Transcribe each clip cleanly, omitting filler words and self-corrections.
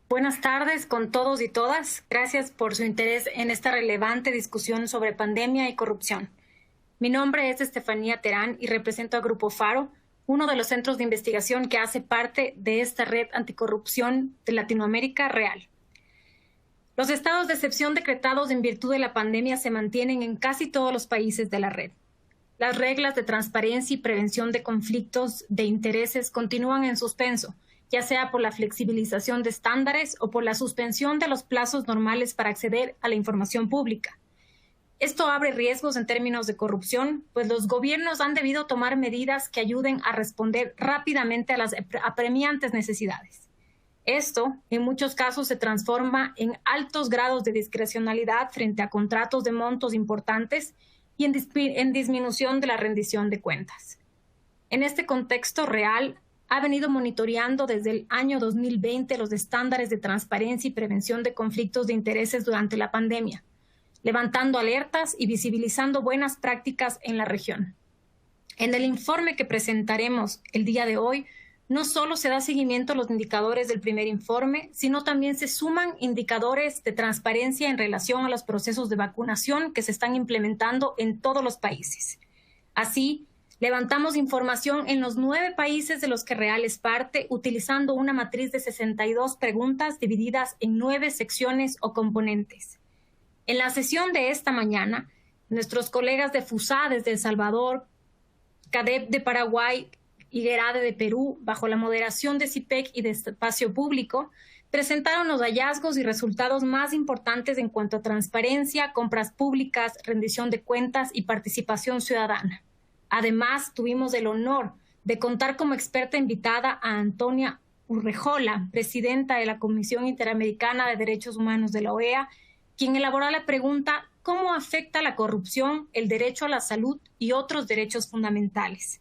Buenas tardes con todos y todas. Gracias por su interés en esta relevante discusión sobre pandemia y corrupción. Mi nombre es Estefanía Terán y represento a Grupo Faro, uno de los centros de investigación que hace parte de esta red anticorrupción de Latinoamérica real. Los estados de excepción decretados en virtud de la pandemia se mantienen en casi todos los países de la red. Las reglas de transparencia y prevención de conflictos de intereses continúan en suspenso, ya sea por la flexibilización de estándares o por la suspensión de los plazos normales para acceder a la información pública. Esto abre riesgos en términos de corrupción, pues los gobiernos han debido tomar medidas que ayuden a responder rápidamente a las apremiantes necesidades. Esto, en muchos casos, se transforma en altos grados de discrecionalidad frente a contratos de montos importantes y en disminución de la rendición de cuentas. En este contexto real, ha venido monitoreando desde el año 2020 los estándares de transparencia y prevención de conflictos de intereses durante la pandemia, levantando alertas y visibilizando buenas prácticas en la región. En el informe que presentaremos el día de hoy, no solo se da seguimiento a los indicadores del primer informe, sino también se suman indicadores de transparencia en relación a los procesos de vacunación que se están implementando en todos los países. Así, levantamos información en los 9 países de los que Real es parte, utilizando una matriz de 62 preguntas divididas en 9 secciones o componentes. En la sesión de esta mañana, nuestros colegas de FUSA desde El Salvador, CADEP de Paraguay y GERADE de Perú, bajo la moderación de CIPEC y de Espacio Público, presentaron los hallazgos y resultados más importantes en cuanto a transparencia, compras públicas, rendición de cuentas y participación ciudadana. Además, tuvimos el honor de contar como experta invitada a Antonia Urrejola, presidenta de la Comisión Interamericana de Derechos Humanos de la OEA, quien elaboró la pregunta ¿cómo afecta la corrupción, el derecho a la salud y otros derechos fundamentales?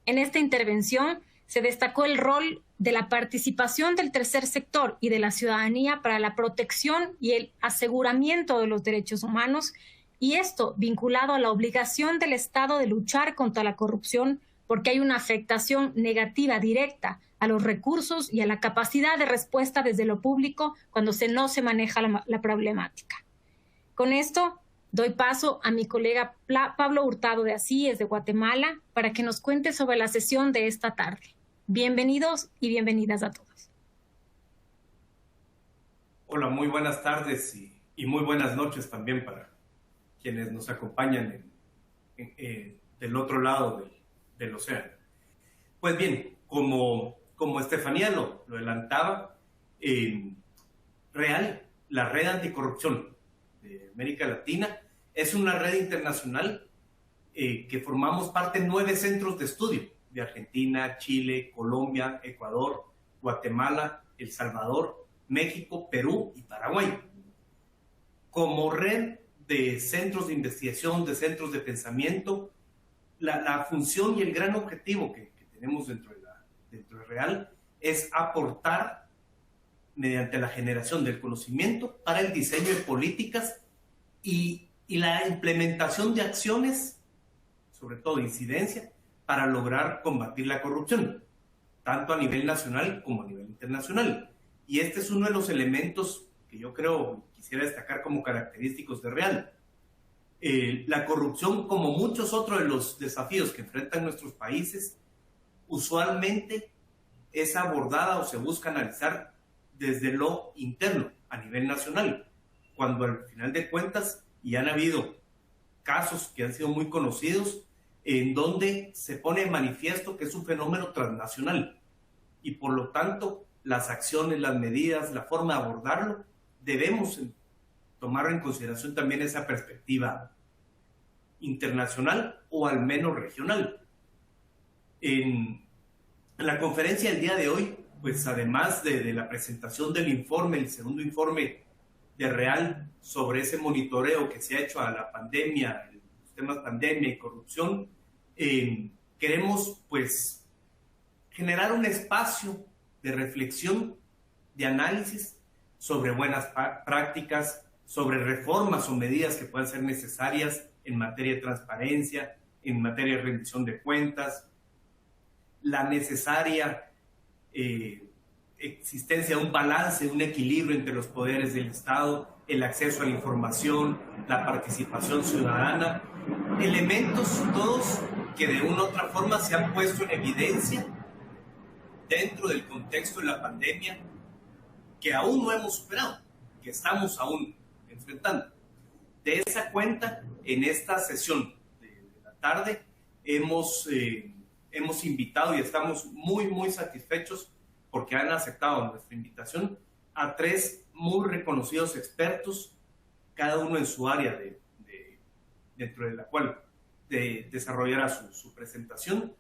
En esta intervención se destacó el rol de la participación del tercer sector y de la ciudadanía para la protección y el aseguramiento de los derechos humanos, y esto vinculado a la obligación del Estado de luchar contra la corrupción porque hay una afectación negativa directa a los recursos y a la capacidad de respuesta desde lo público cuando no se maneja la problemática. Con esto, doy paso a mi colega Pablo Hurtado de Asís, de Guatemala, para que nos cuente sobre la sesión de esta tarde. Bienvenidos y bienvenidas a todos. Hola, muy buenas tardes y muy buenas noches también para quienes nos acompañan del otro lado del océano. Pues bien, como Estefanía lo adelantaba, Real, la red anticorrupción de América Latina, es una red internacional que formamos parte de 9 centros de estudio de Argentina, Chile, Colombia, Ecuador, Guatemala, El Salvador, México, Perú y Paraguay. Como red de centros de investigación, de centros de pensamiento, la función y el gran objetivo que tenemos dentro de Real es aportar mediante la generación del conocimiento para el diseño de políticas y la implementación de acciones, sobre todo incidencia, para lograr combatir la corrupción, tanto a nivel nacional como a nivel internacional. Y este es uno de los elementos que yo quisiera destacar como característicos de Real. La corrupción, como muchos otros de los desafíos que enfrentan nuestros países, usualmente es abordada o se busca analizar desde lo interno, a nivel nacional, cuando al final de cuentas, y han habido casos que han sido muy conocidos, en donde se pone en manifiesto que es un fenómeno transnacional y por lo tanto las acciones, las medidas, la forma de abordarlo, debemos tomar en consideración también esa perspectiva internacional o al menos regional. En la conferencia del día de hoy, pues además de la presentación del informe, el segundo informe de Real sobre ese monitoreo que se ha hecho a la pandemia, los temas pandemia y corrupción, queremos pues generar un espacio de reflexión, de análisis sobre buenas prácticas, sobre reformas o medidas que puedan ser necesarias en materia de transparencia, en materia de rendición de cuentas, la necesaria existencia de un balance, un equilibrio entre los poderes del Estado, el acceso a la información, la participación ciudadana, elementos todos que de una u otra forma se han puesto en evidencia dentro del contexto de la pandemia, que aún no hemos superado, que estamos aún enfrentando. De esa cuenta, en esta sesión de la tarde, hemos invitado y estamos muy satisfechos porque han aceptado nuestra invitación a 3 muy reconocidos expertos, cada uno en su área dentro de la cual desarrollará su presentación,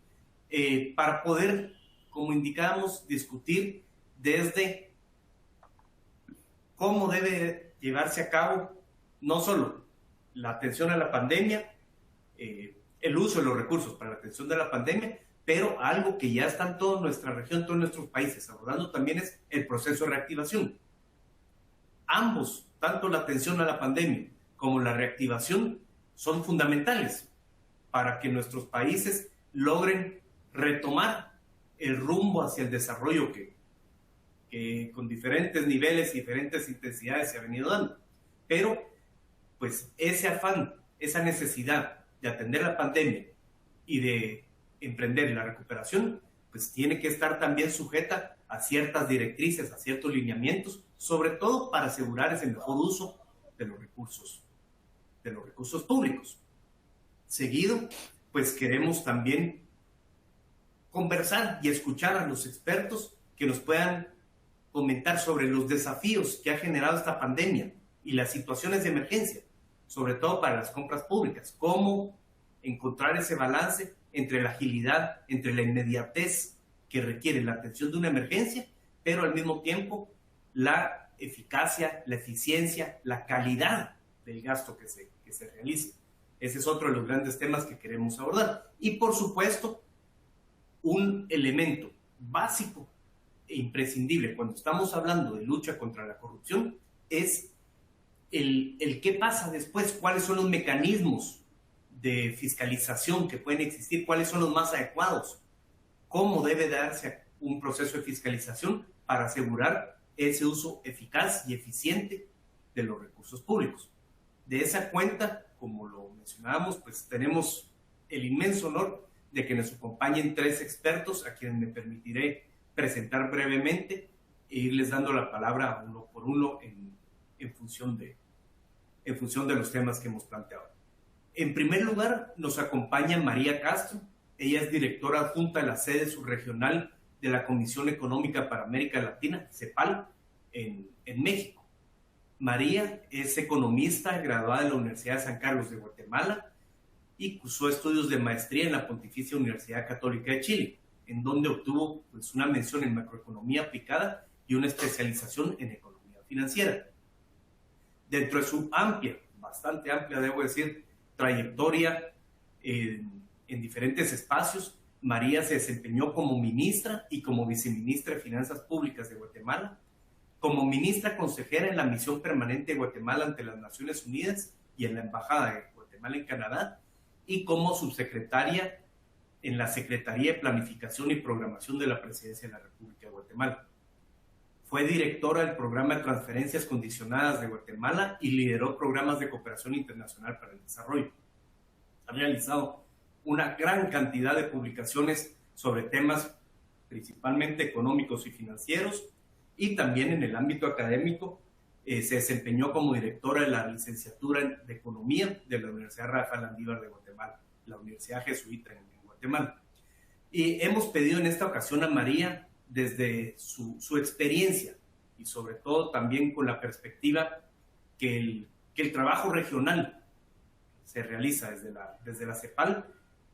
para poder, como indicábamos, discutir desde cómo debe llevarse a cabo no solo la atención a la pandemia, el uso de los recursos para la atención de la pandemia, pero algo que ya está en toda nuestra región, todos nuestros países abordando también es el proceso de reactivación. Ambos, tanto la atención a la pandemia como la reactivación, son fundamentales para que nuestros países logren retomar el rumbo hacia el desarrollo que con diferentes niveles y diferentes intensidades se ha venido dando. Pero, pues, ese afán, esa necesidad de atender la pandemia y de emprender la recuperación, pues tiene que estar también sujeta a ciertas directrices, a ciertos lineamientos, sobre todo para asegurar ese mejor uso de los recursos públicos. Seguido, pues queremos también conversar y escuchar a los expertos que nos puedan comentar sobre los desafíos que ha generado esta pandemia y las situaciones de emergencia, sobre todo para las compras públicas, cómo encontrar ese balance entre la agilidad, entre la inmediatez que requiere la atención de una emergencia, pero al mismo tiempo la eficacia, la eficiencia, la calidad del gasto que se realiza. Ese es otro de los grandes temas que queremos abordar. Y por supuesto, un elemento básico e imprescindible cuando estamos hablando de lucha contra la corrupción es el qué pasa después, cuáles son los mecanismos de fiscalización que pueden existir, cuáles son los más adecuados, cómo debe darse un proceso de fiscalización para asegurar ese uso eficaz y eficiente de los recursos públicos. De esa cuenta, como lo mencionábamos, pues tenemos el inmenso honor de que nos acompañen 3 expertos a quienes me permitiré presentar brevemente e irles dando la palabra uno por uno en función de los temas que hemos planteado. En primer lugar, nos acompaña María Castro. Ella es directora adjunta de la sede subregional de la Comisión Económica para América Latina, CEPAL, en México. María es economista graduada de la Universidad de San Carlos de Guatemala y cursó estudios de maestría en la Pontificia Universidad Católica de Chile, en donde obtuvo pues, una mención en macroeconomía aplicada y una especialización en economía financiera. Dentro de su bastante amplia, debo decir, trayectoria en diferentes espacios, María se desempeñó como ministra y como viceministra de Finanzas Públicas de Guatemala, como ministra consejera en la Misión Permanente de Guatemala ante las Naciones Unidas y en la Embajada de Guatemala en Canadá, y como subsecretaria en la Secretaría de Planificación y Programación de la Presidencia de la República de Guatemala. Fue directora del Programa de Transferencias Condicionadas de Guatemala y lideró programas de cooperación internacional para el desarrollo. Ha realizado una gran cantidad de publicaciones sobre temas principalmente económicos y financieros, y también en el ámbito académico se desempeñó como directora de la licenciatura de Economía de la Universidad Rafael Landívar de Guatemala, la Universidad Jesuita en Guatemala. Y hemos pedido en esta ocasión a María, desde su experiencia y sobre todo también con la perspectiva que el trabajo regional se realiza desde la CEPAL,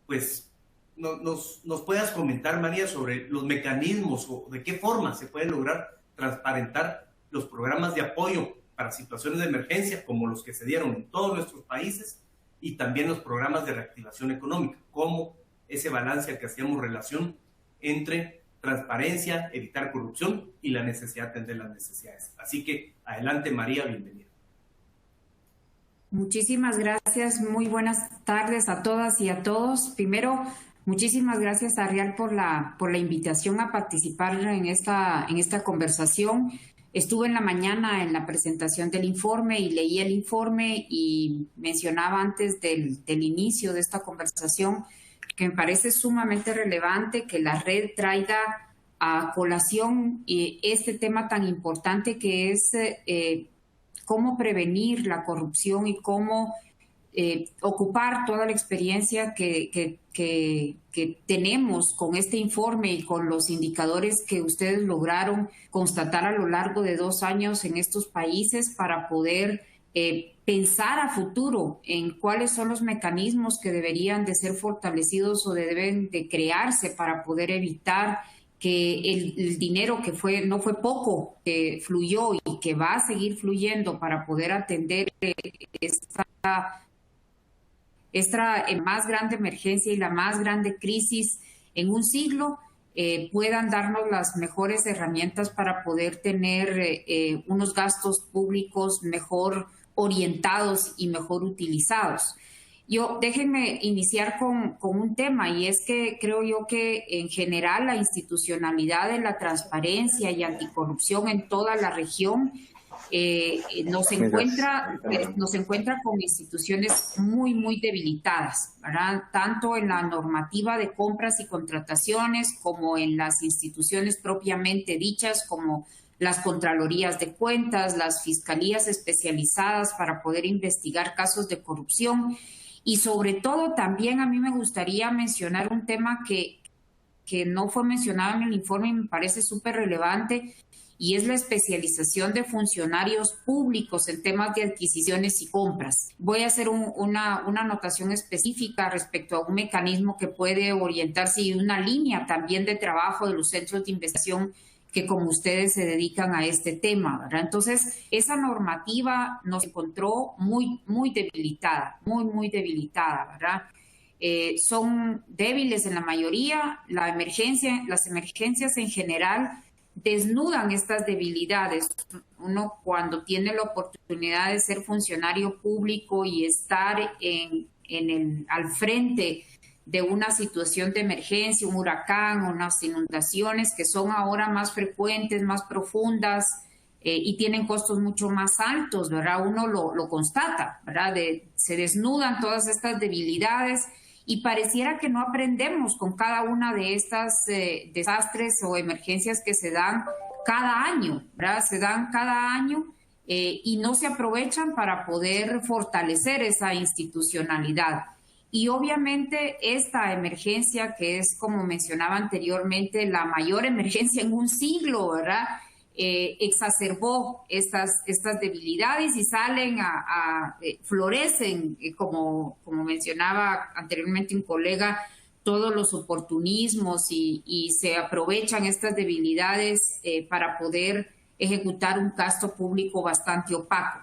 pues nos puedas comentar, María, sobre los mecanismos o de qué forma se puede lograr transparentar los programas de apoyo para situaciones de emergencia como los que se dieron en todos nuestros países y también los programas de reactivación económica, como ese balance al que hacíamos relación entre transparencia, evitar corrupción y la necesidad de atender las necesidades. Así que adelante, María, bienvenida. Muchísimas gracias, muy buenas tardes a todas y a todos. Primero, Muchísimas gracias, Ariel, por la invitación a participar en esta conversación. Estuve en la mañana en la presentación del informe y leí el informe y mencionaba antes del inicio de esta conversación que me parece sumamente relevante que la red traiga a colación este tema tan importante que es cómo prevenir la corrupción y cómo ocupar toda la experiencia que tenemos con este informe y con los indicadores que ustedes lograron constatar a lo largo de 2 años en estos países para poder pensar a futuro en cuáles son los mecanismos que deberían de ser fortalecidos o deben de crearse para poder evitar que el dinero que no fue poco, que fluyó y que va a seguir fluyendo para poder atender esta más grande emergencia y la más grande crisis en un siglo, puedan darnos las mejores herramientas para poder tener unos gastos públicos mejor orientados y mejor utilizados. Déjenme iniciar con un tema, y es que creo yo que en general la institucionalidad de la transparencia y anticorrupción en toda la región nos encuentra con instituciones muy, muy debilitadas, ¿verdad? Tanto en la normativa de compras y contrataciones como en las instituciones propiamente dichas, como las contralorías de cuentas, las fiscalías especializadas para poder investigar casos de corrupción. Y sobre todo también a mí me gustaría mencionar un tema que no fue mencionado en el informe y me parece súper relevante, y es la especialización de funcionarios públicos en temas de adquisiciones y compras. Voy a hacer una anotación específica respecto a un mecanismo que puede orientarse y una línea también de trabajo de los centros de investigación que como ustedes se dedican a este tema, ¿verdad? Entonces, esa normativa nos encontró muy, muy debilitada, ¿verdad? Son débiles en la mayoría, las emergencias en general desnudan estas debilidades. Uno cuando tiene la oportunidad de ser funcionario público y estar al frente de una situación de emergencia, un huracán, unas inundaciones que son ahora más frecuentes, más profundas y tienen costos mucho más altos, ¿verdad? Uno lo constata, ¿verdad? Se desnudan todas estas debilidades y pareciera que no aprendemos con cada una de estas desastres o emergencias que se dan cada año, ¿verdad? Se dan cada año y no se aprovechan para poder fortalecer esa institucionalidad. Y obviamente esta emergencia, que es, como mencionaba anteriormente, la mayor emergencia en un siglo, ¿verdad? Exacerbó estas debilidades y florecen, como mencionaba anteriormente un colega, todos los oportunismos y se aprovechan estas debilidades para poder ejecutar un gasto público bastante opaco.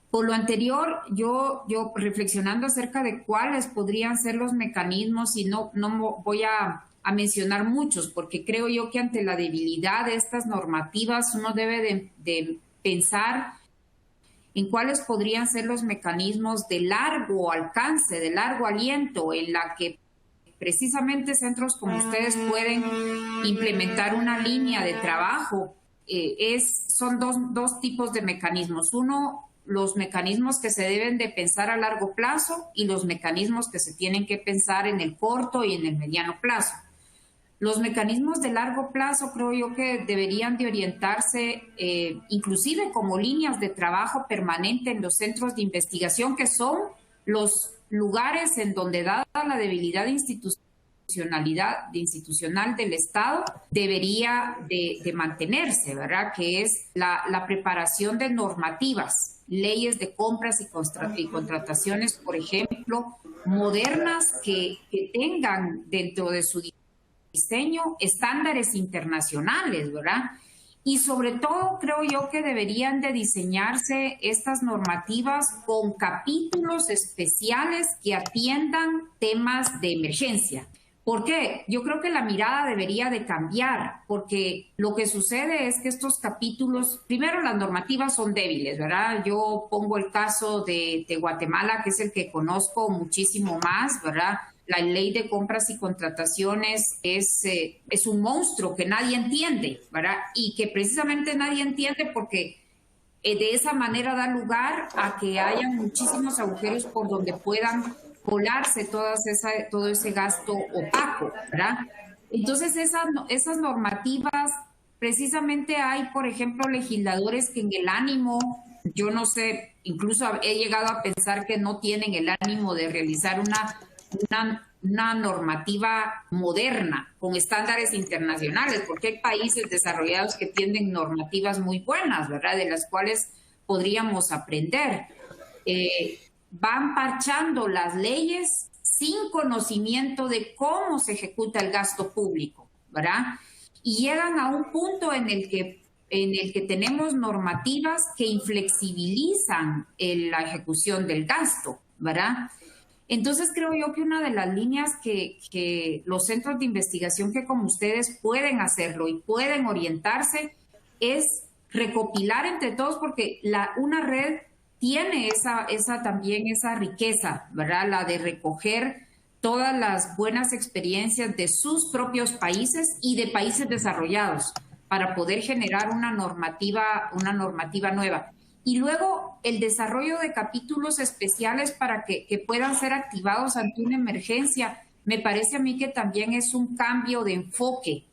Por lo anterior, yo reflexionando acerca de cuáles podrían ser los mecanismos, y no voy a mencionar muchos, porque creo yo que ante la debilidad de estas normativas uno debe de pensar en cuáles podrían ser los mecanismos de largo alcance, de largo aliento, en la que precisamente centros como ustedes pueden implementar una línea de trabajo. Son dos tipos de mecanismos. Uno, los mecanismos que se deben de pensar a largo plazo y los mecanismos que se tienen que pensar en el corto y en el mediano plazo. Los mecanismos de largo plazo creo yo que deberían de orientarse inclusive como líneas de trabajo permanente en los centros de investigación, que son los lugares en donde, dada la debilidad institucional del Estado, debería de mantenerse, ¿verdad? Que es la preparación de normativas, leyes de compras y contrataciones, por ejemplo, modernas que tengan dentro de su diseño estándares internacionales, ¿verdad? Y sobre todo creo yo que deberían de diseñarse estas normativas con capítulos especiales que atiendan temas de emergencia. ¿Por qué? Yo creo que la mirada debería de cambiar, porque lo que sucede es que estos capítulos, primero las normativas son débiles, ¿verdad? Yo pongo el caso de Guatemala, que es el que conozco muchísimo más, ¿verdad? la ley de compras y contrataciones es un monstruo que nadie entiende, ¿verdad? Y que precisamente nadie entiende porque de esa manera da lugar a que haya muchísimos agujeros por donde puedan colarse todo ese gasto opaco, ¿verdad? Entonces esas normativas, precisamente hay, por ejemplo, legisladores que en el ánimo, yo no sé, incluso he llegado a pensar que no tienen el ánimo de realizar una normativa moderna con estándares internacionales, porque hay países desarrollados que tienen normativas muy buenas, ¿verdad? De las cuales podríamos aprender. Van parchando las leyes sin conocimiento de cómo se ejecuta el gasto público, ¿verdad? Y llegan a un punto en el que tenemos normativas que inflexibilizan la ejecución del gasto, ¿verdad? Entonces creo yo que una de las líneas que los centros de investigación que como ustedes pueden hacerlo y pueden orientarse es recopilar entre todos, porque una red tiene también esa riqueza, ¿verdad? La de recoger todas las buenas experiencias de sus propios países y de países desarrollados para poder generar una normativa nueva. Y luego el desarrollo de capítulos especiales para que puedan ser activados ante una emergencia, me parece a mí que también es un cambio de enfoque,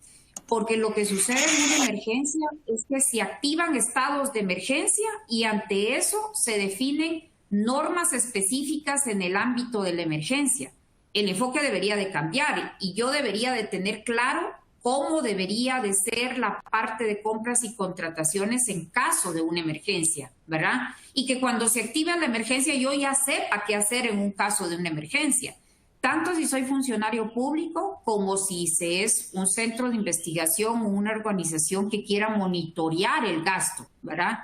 porque lo que sucede en una emergencia es que se activan estados de emergencia y ante eso se definen normas específicas en el ámbito de la emergencia. El enfoque debería de cambiar y yo debería de tener claro cómo debería de ser la parte de compras y contrataciones en caso de una emergencia, ¿verdad? Y que cuando se activa la emergencia yo ya sepa qué hacer en un caso de una emergencia, tanto si soy funcionario público como si es un centro de investigación o una organización que quiera monitorear el gasto, ¿verdad?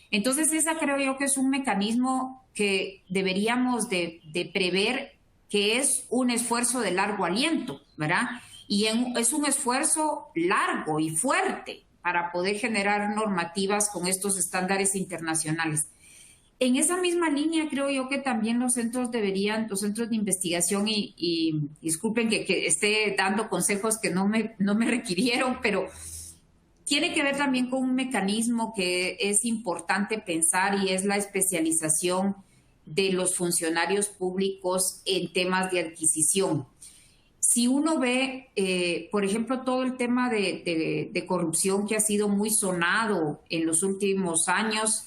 Entonces esa creo yo que es un mecanismo que deberíamos de prever, que es un esfuerzo de largo aliento, ¿verdad? Y es un esfuerzo largo y fuerte para poder generar normativas con estos estándares internacionales. En esa misma línea creo yo que también los centros de investigación y disculpen que esté dando consejos que no me requirieron, pero tiene que ver también con un mecanismo que es importante pensar y es la especialización de los funcionarios públicos en temas de adquisición. Si uno ve, por ejemplo, todo el tema de corrupción que ha sido muy sonado en los últimos años,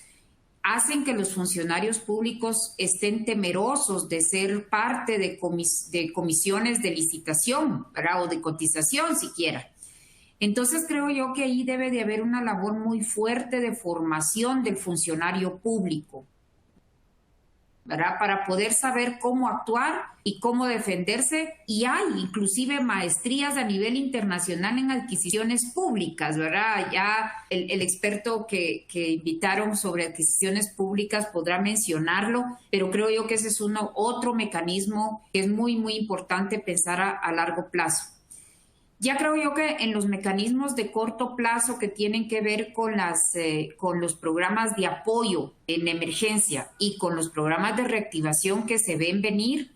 hacen que los funcionarios públicos estén temerosos de ser parte de comisiones de licitación, ¿verdad? O de cotización siquiera. Entonces creo yo que ahí debe de haber una labor muy fuerte de formación del funcionario público, ¿verdad? Para poder saber cómo actuar y cómo defenderse. Y hay inclusive maestrías a nivel internacional en adquisiciones públicas, ¿verdad? Ya el experto que invitaron sobre adquisiciones públicas podrá mencionarlo, pero creo yo que ese es otro mecanismo que es muy, muy importante pensar a largo plazo. Ya creo yo que en los mecanismos de corto plazo que tienen que ver con los programas de apoyo en emergencia y con los programas de reactivación que se ven venir,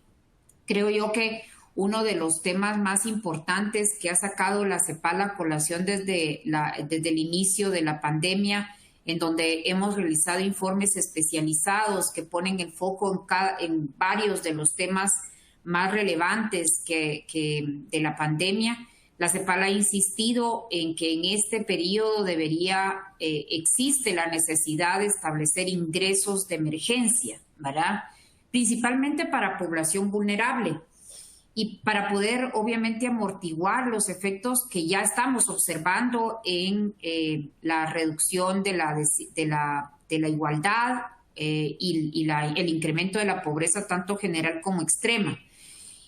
creo yo que uno de los temas más importantes que ha sacado la CEPAL a colación desde el inicio de la pandemia, en donde hemos realizado informes especializados que ponen el foco en varios de los temas más relevantes que de la pandemia. La CEPAL ha insistido en que en este periodo existe la necesidad de establecer ingresos de emergencia, ¿verdad? Principalmente para población vulnerable y para poder obviamente amortiguar los efectos que ya estamos observando en la reducción de la igualdad y el incremento de la pobreza tanto general como extrema.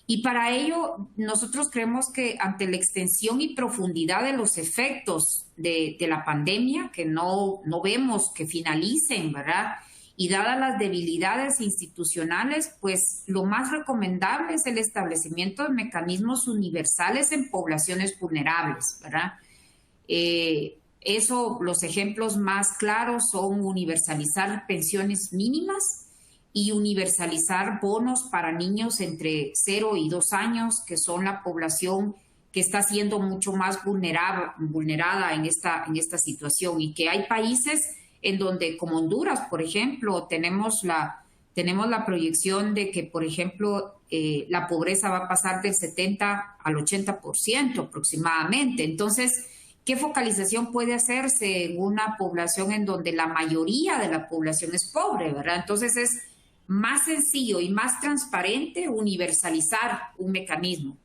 Y para ello, nosotros creemos que ante la extensión y profundidad de los efectos de la pandemia, que no vemos que finalicen, ¿verdad? Y dadas las debilidades institucionales, pues lo más recomendable es el establecimiento de mecanismos universales en poblaciones vulnerables, ¿verdad? Los ejemplos más claros son universalizar pensiones mínimas y universalizar bonos para niños entre 0 y 2 años, que son la población que está siendo mucho más vulnerada en esta situación, y que hay países en donde, como Honduras, por ejemplo, tenemos la proyección de que, por ejemplo, la pobreza va a pasar del 70 al 80% aproximadamente. Entonces, ¿qué focalización puede hacerse en una población en donde la mayoría de la población es pobre, verdad? Entonces, es más sencillo y más transparente universalizar un mecanismo.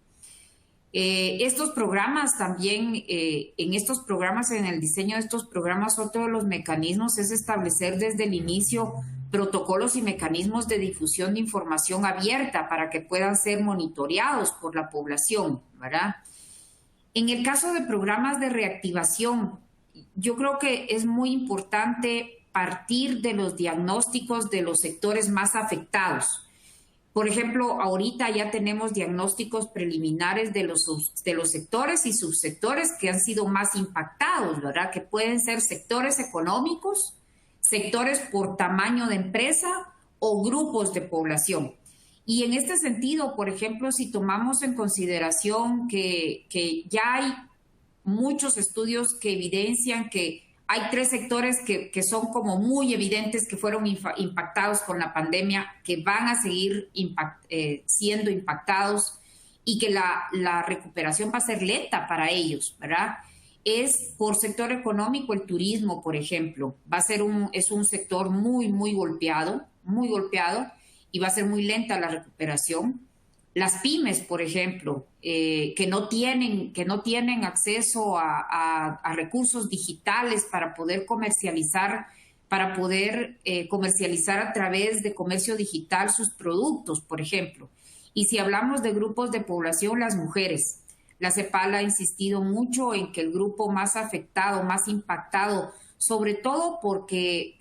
Estos programas también, en el diseño de estos programas, otro de los mecanismos es establecer desde el inicio protocolos y mecanismos de difusión de información abierta para que puedan ser monitoreados por la población, ¿verdad? En el caso de programas de reactivación, yo creo que es muy importante partir de los diagnósticos de los sectores más afectados. Por ejemplo, ahorita ya tenemos diagnósticos preliminares de los sectores y subsectores que han sido más impactados, ¿verdad? Que pueden ser sectores económicos, sectores por tamaño de empresa o grupos de población. Y en este sentido, por ejemplo, si tomamos en consideración que ya hay muchos estudios que evidencian que hay 3 sectores que son como muy evidentes que fueron impactados con la pandemia, que van a seguir siendo impactados, y que la recuperación va a ser lenta para ellos, ¿verdad? Es por sector económico el turismo, por ejemplo. Es un sector muy golpeado, y va a ser muy lenta la recuperación. Las pymes, por ejemplo, que no tienen acceso a recursos digitales para poder comercializar a través de comercio digital sus productos, por ejemplo. Y si hablamos de grupos de población, las mujeres. La CEPAL ha insistido mucho en que el grupo más afectado, más impactado, sobre todo porque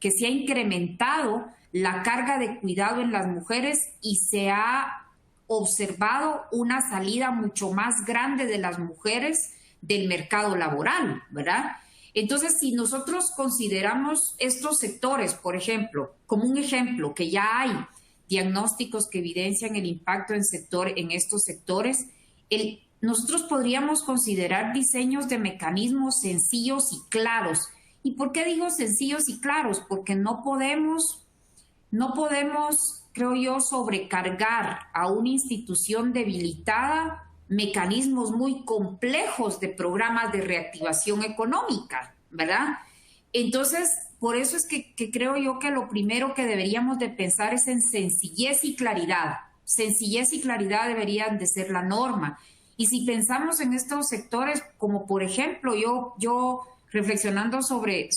se ha incrementado la carga de cuidado en las mujeres y se ha observado una salida mucho más grande de las mujeres del mercado laboral, ¿verdad? Entonces, si nosotros consideramos estos sectores, por ejemplo, como un ejemplo, que ya hay diagnósticos que evidencian el impacto en estos sectores, nosotros podríamos considerar diseños de mecanismos sencillos y claros. ¿Y por qué digo sencillos y claros? Porque no podemos, creo yo, sobrecargar a una institución debilitada mecanismos muy complejos de programas de reactivación económica, ¿verdad? Entonces, por eso es que creo yo que lo primero que deberíamos de pensar es en sencillez y claridad. Sencillez y claridad deberían de ser la norma. Y si pensamos en estos sectores, como por ejemplo, yo reflexionando sobre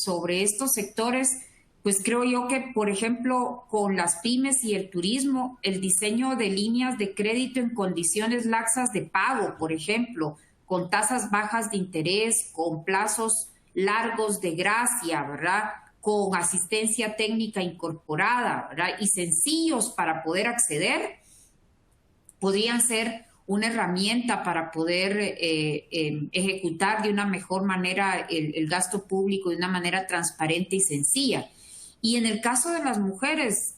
estos sectores, pues creo yo que, por ejemplo, con las pymes y el turismo, el diseño de líneas de crédito en condiciones laxas de pago, por ejemplo, con tasas bajas de interés, con plazos largos de gracia, ¿verdad? Con asistencia técnica incorporada, ¿verdad? Y sencillos para poder acceder, podrían ser una herramienta para poder ejecutar de una mejor manera el gasto público de una manera transparente y sencilla. Y en el caso de las mujeres,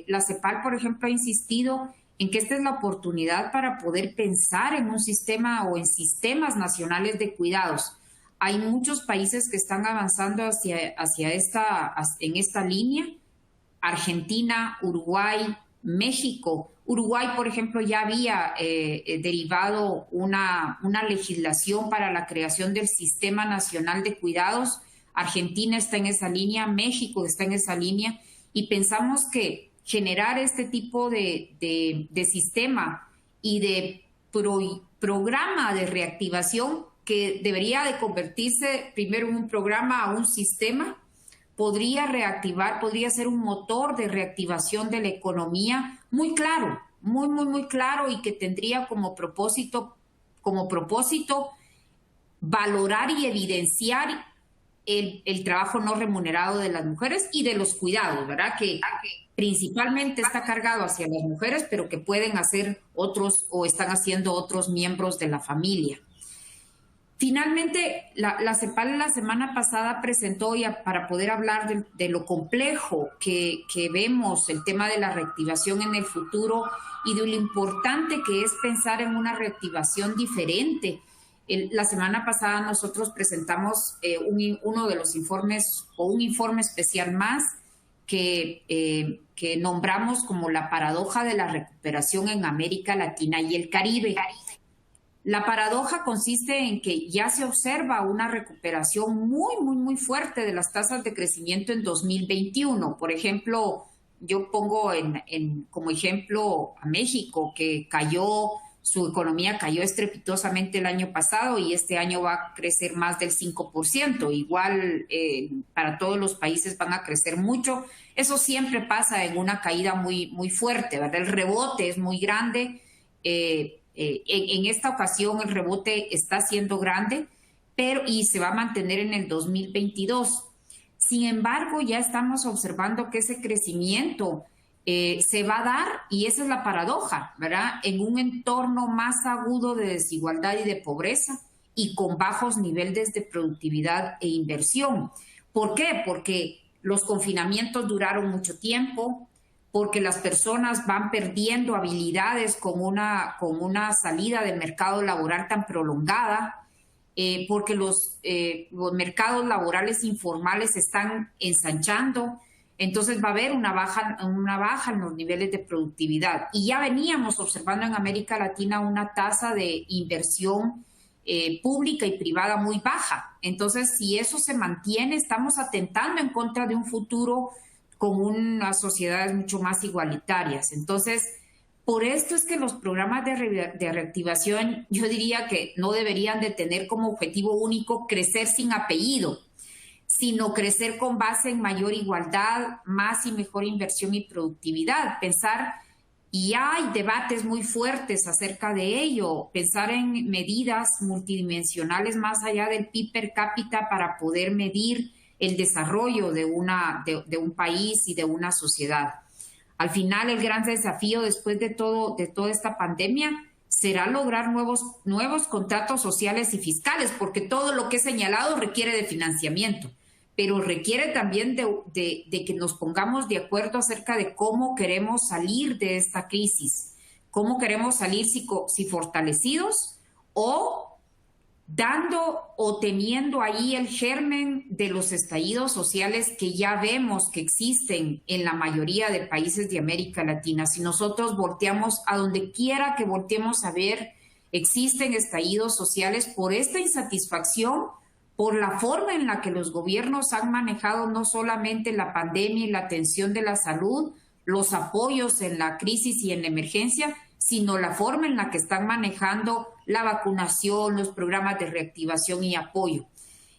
la CEPAL, por ejemplo, ha insistido en que esta es la oportunidad para poder pensar en un sistema o en sistemas nacionales de cuidados. Hay muchos países que están avanzando en esta línea. Argentina, Uruguay, México. Uruguay, por ejemplo, ya había derivado una legislación para la creación del Sistema Nacional de Cuidados. Argentina está en esa línea, México está en esa línea, y pensamos que generar este tipo de sistema y de programa de reactivación, que debería de convertirse primero en un programa a un sistema, podría ser un motor de reactivación de la economía muy claro, muy claro, y que tendría como propósito valorar y evidenciar el trabajo no remunerado de las mujeres y de los cuidados, ¿verdad? Que principalmente está cargado hacia las mujeres, pero que pueden hacer otros o están haciendo otros miembros de la familia. Finalmente, la CEPAL la semana pasada presentó, para poder hablar de lo complejo que vemos el tema de la reactivación en el futuro y de lo importante que es pensar en una reactivación diferente. La semana pasada nosotros presentamos uno de los informes, o un informe especial más, que nombramos como la paradoja de la recuperación en América Latina y el Caribe. La paradoja consiste en que ya se observa una recuperación muy fuerte de las tasas de crecimiento en 2021. Por ejemplo, yo pongo como ejemplo a México, que su economía cayó estrepitosamente el año pasado y este año va a crecer más del 5%. Igual para todos los países van a crecer mucho. Eso siempre pasa en una caída muy fuerte, ¿verdad? El rebote es muy grande. En esta ocasión el rebote está siendo grande, y se va a mantener en el 2022. Sin embargo, ya estamos observando que ese crecimiento se va a dar, y esa es la paradoja, ¿verdad? En un entorno más agudo de desigualdad y de pobreza y con bajos niveles de productividad e inversión. ¿Por qué? Porque los confinamientos duraron mucho tiempo, porque las personas van perdiendo habilidades con una salida del mercado laboral tan prolongada, porque los mercados laborales informales se están ensanchando. Entonces va a haber una baja en los niveles de productividad. Y ya veníamos observando en América Latina una tasa de inversión pública y privada muy baja. Entonces, si eso se mantiene, estamos atentando en contra de un futuro con unas sociedades mucho más igualitarias. Entonces, por esto es que los programas de reactivación, yo diría que no deberían de tener como objetivo único crecer sin apellido, sino crecer con base en mayor igualdad, más y mejor inversión y productividad. Pensar, y hay debates muy fuertes acerca de ello, pensar en medidas multidimensionales más allá del PIB per cápita para poder medir el desarrollo de un país y de una sociedad. Al final, el gran desafío después de toda esta pandemia será lograr nuevos contratos sociales y fiscales, porque todo lo que he señalado requiere de financiamiento, pero requiere también de que nos pongamos de acuerdo acerca de cómo queremos salir de esta crisis, cómo queremos salir, si fortalecidos o dando o teniendo ahí el germen de los estallidos sociales que ya vemos que existen en la mayoría de países de América Latina. Si nosotros volteamos a donde quiera que volteemos a ver, existen estallidos sociales por esta insatisfacción, por la forma en la que los gobiernos han manejado no solamente la pandemia y la atención de la salud, los apoyos en la crisis y en la emergencia, sino la forma en la que están manejando la vacunación, los programas de reactivación y apoyo.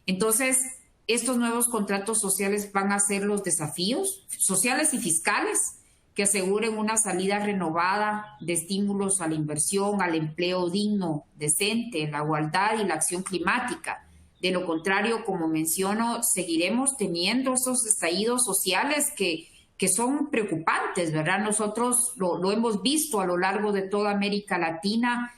Entonces, estos nuevos contratos sociales van a ser los desafíos sociales y fiscales que aseguren una salida renovada de estímulos a la inversión, al empleo digno, decente, la igualdad y la acción climática. De lo contrario, como menciono, seguiremos teniendo esos estallidos sociales que son preocupantes, ¿verdad? Nosotros lo hemos visto a lo largo de toda América Latina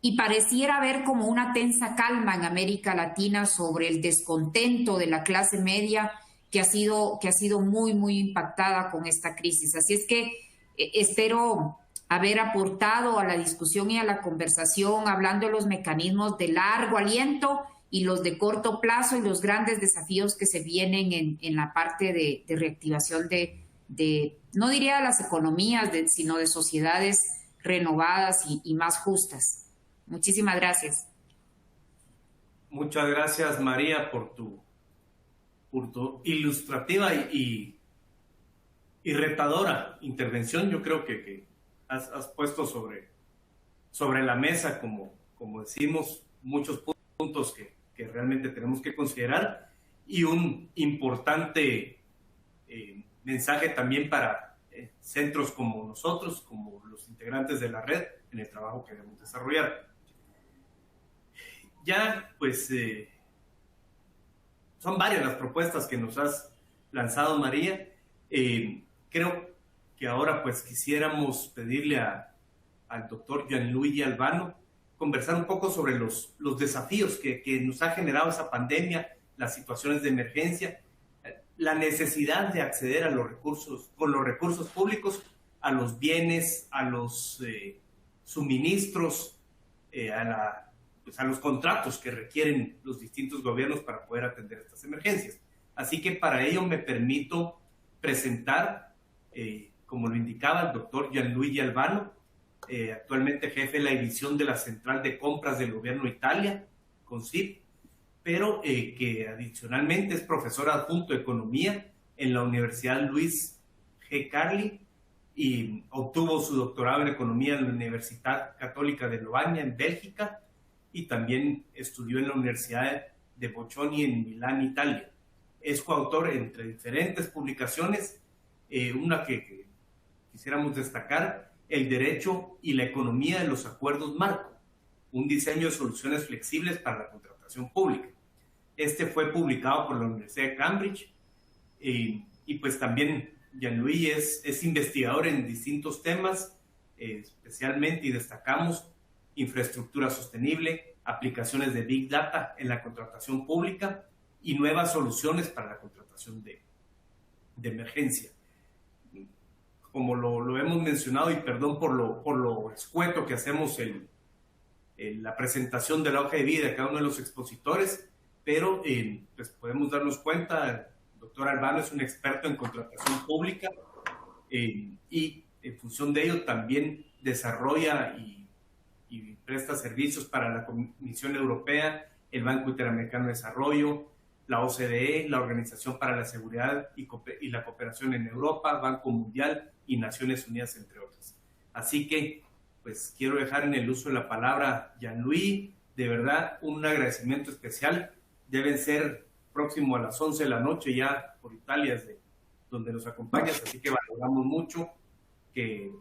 y pareciera haber como una tensa calma en América Latina sobre el descontento de la clase media que ha sido muy impactada con esta crisis. Así es que espero haber aportado a la discusión y a la conversación hablando de los mecanismos de largo aliento y los de corto plazo y los grandes desafíos que se vienen en la parte de reactivación no diría de las economías, sino de sociedades renovadas y más justas. Muchísimas gracias. Muchas gracias, María, por tu ilustrativa y retadora intervención. Yo creo que has puesto sobre la mesa, como decimos, muchos puntos que realmente tenemos que considerar y un importante mensaje también para centros como nosotros, como los integrantes de la red, en el trabajo que debemos desarrollar. Ya, pues, son varias las propuestas que nos has lanzado, María. Creo que ahora, pues, quisiéramos pedirle al doctor Gianluigi Albano conversar un poco sobre los desafíos que nos ha generado esa pandemia, las situaciones de emergencia, la necesidad de acceder a los recursos, con los recursos públicos, a los bienes, a los suministros, a los contratos que requieren los distintos gobiernos para poder atender estas emergencias. Así que para ello me permito presentar, como lo indicaba el doctor Gianluigi Albano, actualmente jefe de la división de la Central de Compras del Gobierno de Italia, CONSIP, pero que adicionalmente es profesor adjunto de Economía en la Universidad Luis G. Carli y obtuvo su doctorado en Economía en la Universidad Católica de Lovaina, en Bélgica, y también estudió en la Universidad de Bocconi en Milán, Italia. Es coautor entre diferentes publicaciones, una que quisiéramos destacar, El derecho y la economía de los acuerdos marco, un diseño de soluciones flexibles para la contratación pública. Este fue publicado por la Universidad de Cambridge y pues también Gianluigi es investigador en distintos temas, especialmente y destacamos infraestructura sostenible, aplicaciones de Big Data en la contratación pública y nuevas soluciones para la contratación de emergencia. Como lo hemos mencionado, y perdón por lo escueto que hacemos la presentación de la hoja de vida de cada uno de los expositores, pero pues podemos darnos cuenta, el doctor Albano es un experto en contratación pública y en función de ello también desarrolla y presta servicios para la Comisión Europea, el Banco Interamericano de Desarrollo, la OCDE, la Organización para la Seguridad y la Cooperación en Europa, Banco Mundial y Naciones Unidas, entre otras. Así que, pues, quiero dejar en el uso de la palabra Gianluigi. De verdad, un agradecimiento especial. Deben ser próximo a las 11 de la noche ya por Italia, desde donde nos acompañas, así que valoramos mucho que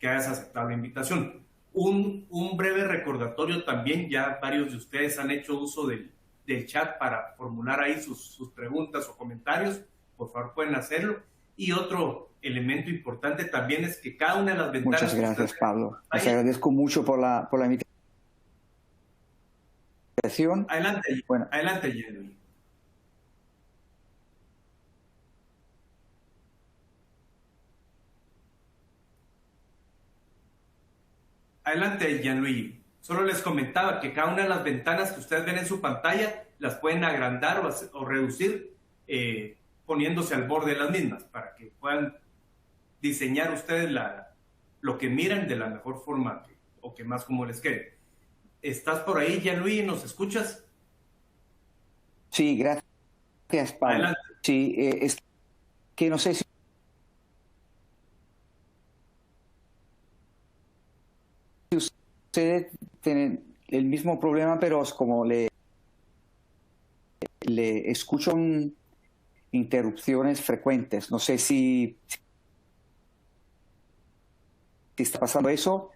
hayas aceptado la invitación. Un breve recordatorio también, ya varios de ustedes han hecho uso del chat para formular ahí sus preguntas o comentarios, por favor pueden hacerlo. Y otro elemento importante también es que cada una de las ventanas... Muchas gracias, Pablo. Les agradezco mucho por la invitación. Adelante, Gianluigi. Adelante, Gianluigi. Solo les comentaba que cada una de las ventanas que ustedes ven en su pantalla las pueden agrandar o reducir poniéndose al borde de las mismas para que puedan diseñar ustedes lo que miran de la mejor forma o que más como les quede. ¿Estás por ahí, Gianluigi? ¿Nos escuchas? Sí, gracias, Pablo. Adelante. Sí, es que no sé si ustedes tienen el mismo problema, pero es como le escucho interrupciones frecuentes. No sé si está pasando eso.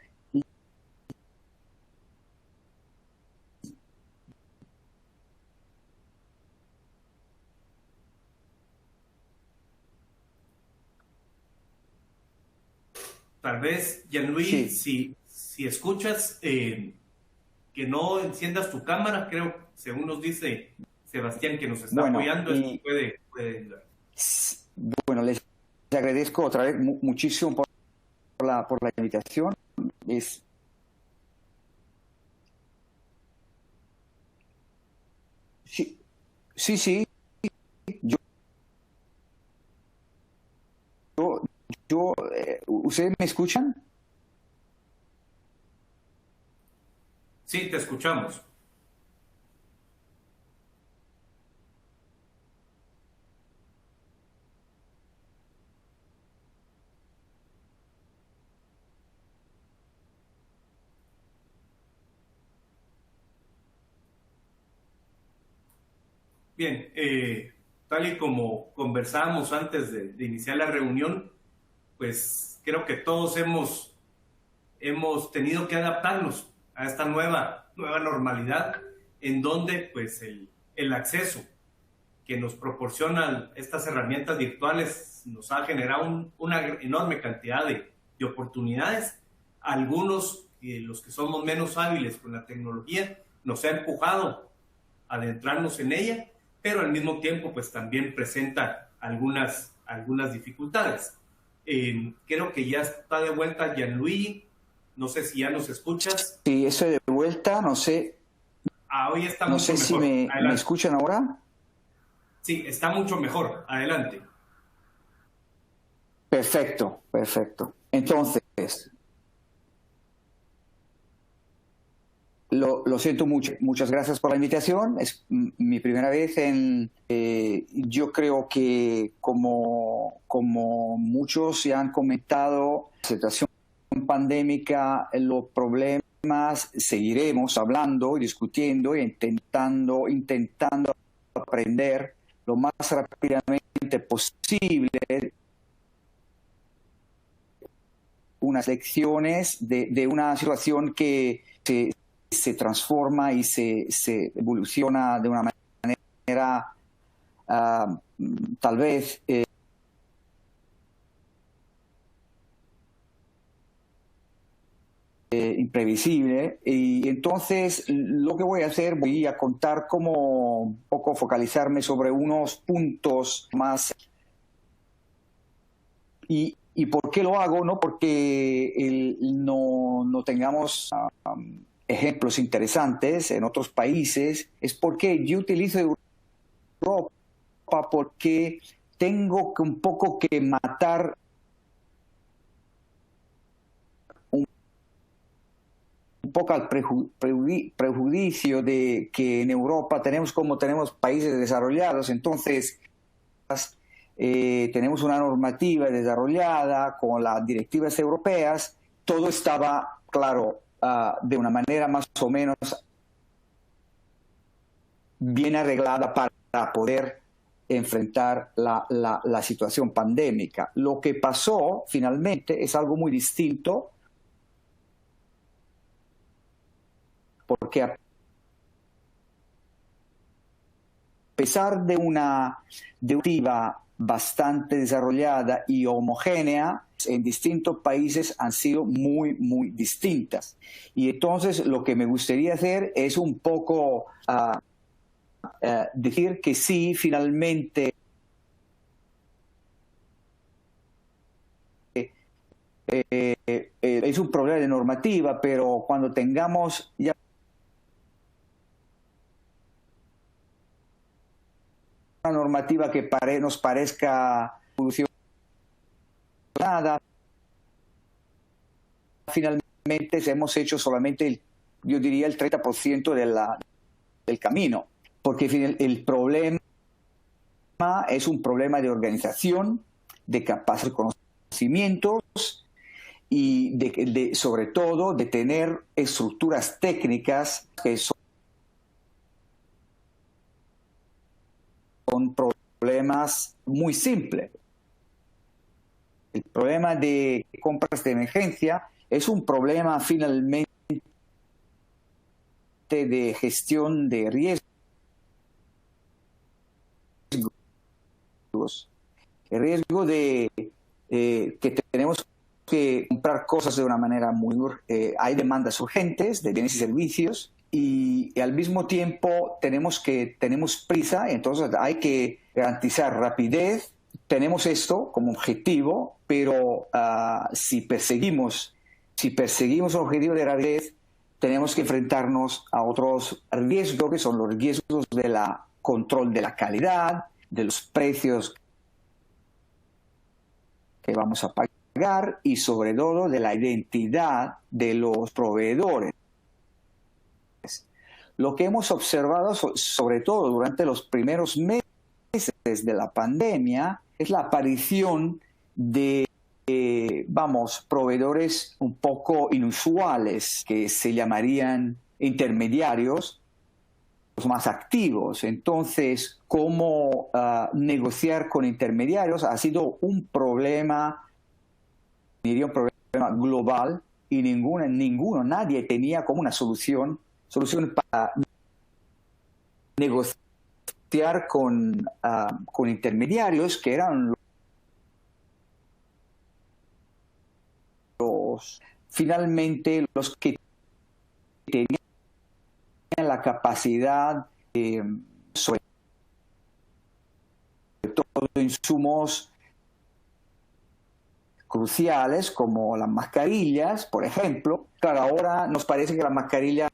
Tal vez, Gianluigi, si escuchas que no enciendas tu cámara, creo, según nos dice Sebastián, que nos está apoyando, esto puede ayudar. Bueno, les agradezco otra vez muchísimo por la invitación. Sí. ¿Ustedes me escuchan? Sí, te escuchamos. Bien, tal y como conversábamos antes de iniciar la reunión, pues creo que todos hemos tenido que adaptarnos a esta nueva normalidad, en donde pues el acceso que nos proporcionan estas herramientas virtuales nos ha generado una enorme cantidad de oportunidades, algunos que los que somos menos hábiles con la tecnología nos ha empujado a adentrarnos en ella, pero al mismo tiempo pues también presenta algunas dificultades. Creo que ya está de vuelta Gianluigi, no sé si ya nos escuchas. Sí, estoy de vuelta, no sé. Hoy está no mucho sé mejor. Si me escuchan ahora. Sí, está mucho mejor. Adelante. Perfecto. Entonces, lo siento mucho. Muchas gracias por la invitación. Es mi primera vez yo creo que como muchos ya han comentado, la situación pandémica, los problemas, seguiremos hablando y discutiendo e intentando aprender lo más rápidamente posible unas lecciones de una situación que se transforma y se evoluciona de una manera tal vez imprevisible. Y entonces lo que voy a hacer, voy a contar cómo un poco focalizarme sobre unos puntos más. ¿Y por qué lo hago? No porque no tengamos ejemplos interesantes en otros países, es porque yo utilizo Europa porque tengo un poco que matar un poco al prejuicio de que en Europa tenemos países desarrollados, entonces tenemos una normativa desarrollada con las directivas europeas, todo estaba claro de una manera más o menos bien arreglada para poder enfrentar la situación pandémica. Lo que pasó finalmente es algo muy distinto, porque a pesar de una directiva bastante desarrollada y homogénea, en distintos países han sido muy, muy distintas. Y entonces lo que me gustaría hacer es un poco decir que sí, finalmente es un problema de normativa, pero cuando tengamos ya una normativa que nos parezca solucionada, finalmente hemos hecho solamente, yo diría, el 30% del camino, porque el problema es un problema de organización, de capacidad de conocimientos y sobre todo de tener estructuras técnicas que son problemas muy simples. El problema de compras de emergencia es un problema finalmente de gestión de riesgos. El riesgo de que tenemos que comprar cosas de una manera hay demandas urgentes de bienes y servicios y al mismo tiempo tenemos prisa, entonces hay que garantizar rapidez. Tenemos esto como objetivo, pero si perseguimos el objetivo de rapidez, tenemos que enfrentarnos a otros riesgos, que son los riesgos del control de la calidad, de los precios que vamos a pagar y sobre todo de la identidad de los proveedores. Lo que hemos observado, sobre todo durante los primeros meses de la pandemia, es la aparición de, proveedores un poco inusuales, que se llamarían intermediarios, los más activos. Entonces, cómo negociar con intermediarios ha sido un problema global y nadie tenía como una solución para negociar con intermediarios que eran los finalmente los que tenían la capacidad, sobre todo insumos cruciales como las mascarillas, por ejemplo. Claro, ahora nos parece que las mascarillas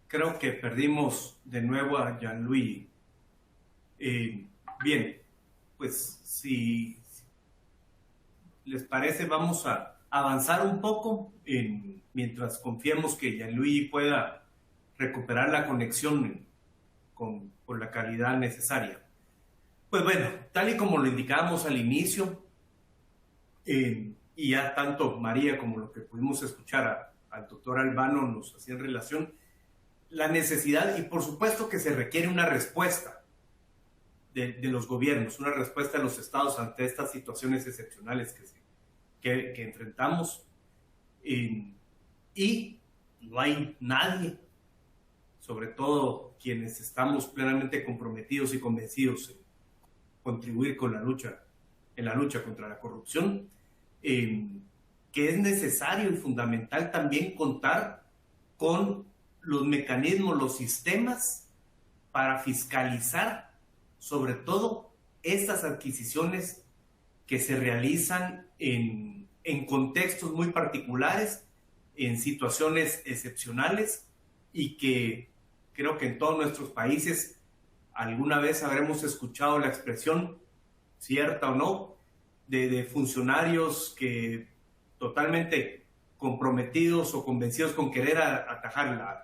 Creo que perdimos de nuevo a Jean-Louis. Bien, pues si les parece, vamos a avanzar un poco mientras confiemos que Jean-Louis pueda recuperar la conexión con la calidad necesaria. Pues bueno, tal y como lo indicábamos al inicio, y ya tanto María como lo que pudimos escuchar al doctor Albano nos hacían relación, la necesidad, y por supuesto que se requiere una respuesta de los gobiernos, una respuesta de los estados ante estas situaciones excepcionales que enfrentamos, y no hay nadie, sobre todo quienes estamos plenamente comprometidos y convencidos en contribuir con en la lucha contra la corrupción, que es necesario y fundamental también contar con los mecanismos, los sistemas para fiscalizar sobre todo estas adquisiciones que se realizan en contextos muy particulares, en situaciones excepcionales, y que creo que en todos nuestros países alguna vez habremos escuchado la expresión, cierta o no, de funcionarios que totalmente comprometidos o convencidos con querer atajar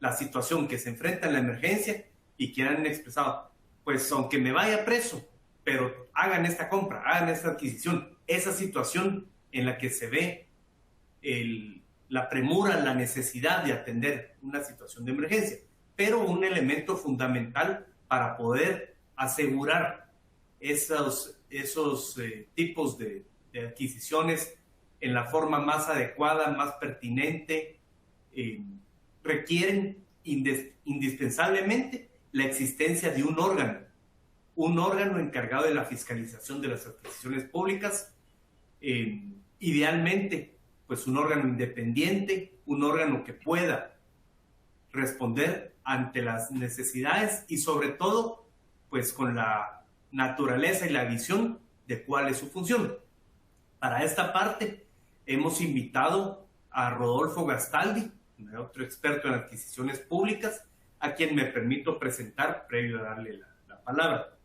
la situación que se enfrenta en la emergencia, y que han expresado, pues aunque me vaya preso, pero hagan esta compra, hagan esta adquisición. Esa situación en la que se ve la premura, la necesidad de atender una situación de emergencia, pero un elemento fundamental para poder asegurar esos tipos de adquisiciones en la forma más adecuada, más pertinente, requieren indispensablemente la existencia de un órgano encargado de la fiscalización de las adquisiciones públicas, idealmente pues un órgano independiente, un órgano que pueda responder ante las necesidades y sobre todo pues con la naturaleza y la visión de cuál es su función. Para esta parte hemos invitado a Rodolfo Gastaldi, otro experto en adquisiciones públicas, a quien me permito presentar previo a darle la palabra.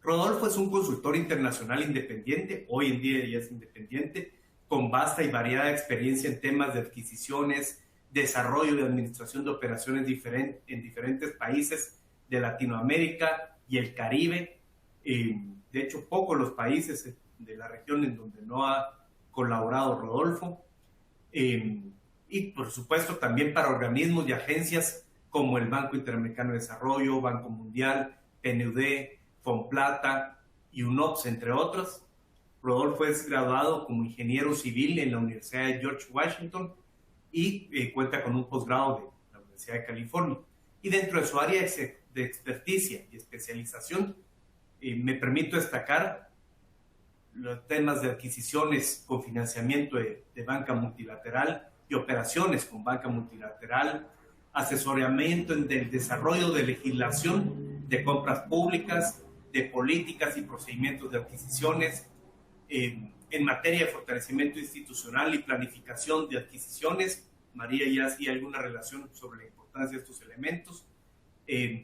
Rodolfo es un consultor internacional independiente, hoy en día ya es independiente, con vasta y variada experiencia en temas de adquisiciones, desarrollo y administración de operaciones en diferentes países de Latinoamérica y el Caribe. De hecho, pocos los países de la región en donde no ha colaborado Rodolfo. Y por supuesto también para organismos y agencias como el Banco Interamericano de Desarrollo, Banco Mundial, PNUD, Fomplata y UNOPS, entre otros. Rodolfo es graduado como ingeniero civil en la Universidad de George Washington y cuenta con un posgrado de la Universidad de California. Y dentro de su área de experticia y especialización, me permito destacar los temas de adquisiciones con financiamiento de banca multilateral y operaciones con banca multilateral, asesoramiento en el desarrollo de legislación de compras públicas, de políticas y procedimientos de adquisiciones, en materia de fortalecimiento institucional y planificación de adquisiciones. María ya hacía alguna relación sobre la importancia de estos elementos.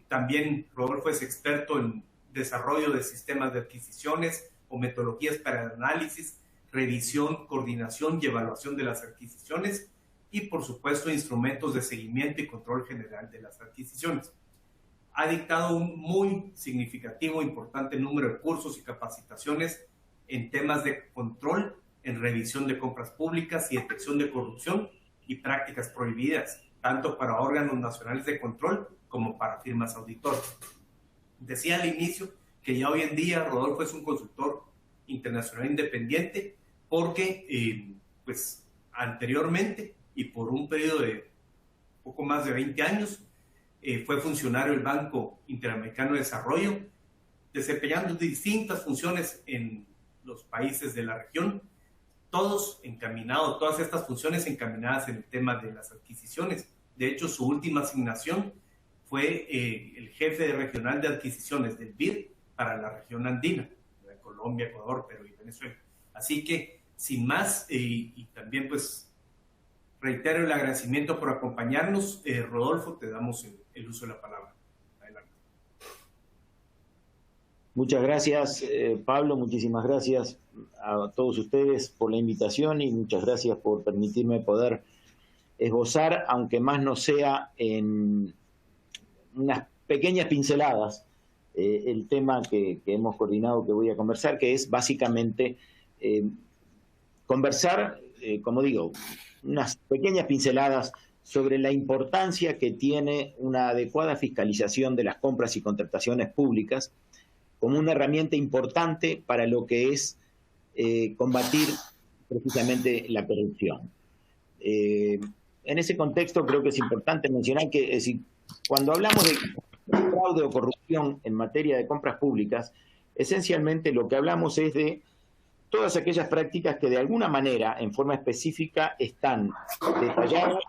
También Rodolfo es experto en desarrollo de sistemas de adquisiciones o metodologías para el análisis, revisión, coordinación y evaluación de las adquisiciones, y por supuesto instrumentos de seguimiento y control general de las adquisiciones. Ha dictado un muy significativo, importante número de cursos y capacitaciones en temas de control, en revisión de compras públicas y detección de corrupción y prácticas prohibidas, tanto para órganos nacionales de control como para firmas auditoras. Decía al inicio que ya hoy en día Rodolfo es un consultor internacional independiente porque pues Anteriormente, y por un periodo de poco más de 20 años, fue funcionario del Banco Interamericano de Desarrollo, desempeñando distintas funciones en los países de la región, todas estas funciones encaminadas en el tema de las adquisiciones. De hecho, su última asignación fue el jefe regional de adquisiciones del BID para la región andina, de Colombia, Ecuador, Perú y Venezuela. Así que, sin más, y también pues reitero el agradecimiento por acompañarnos. Rodolfo, te damos el uso de la palabra. Adelante. Muchas gracias, Pablo, muchísimas gracias a todos ustedes por la invitación y muchas gracias por permitirme poder esbozar, aunque más no sea en unas pequeñas pinceladas, el tema que hemos coordinado, que voy a conversar, que es básicamente conversar, como digo, unas pequeñas pinceladas sobre la importancia que tiene una adecuada fiscalización de las compras y contrataciones públicas como una herramienta importante para lo que es combatir precisamente la corrupción. En ese contexto creo que es importante mencionar que, es decir, cuando hablamos de fraude o corrupción en materia de compras públicas, esencialmente lo que hablamos es de todas aquellas prácticas que de alguna manera, en forma específica, están detalladas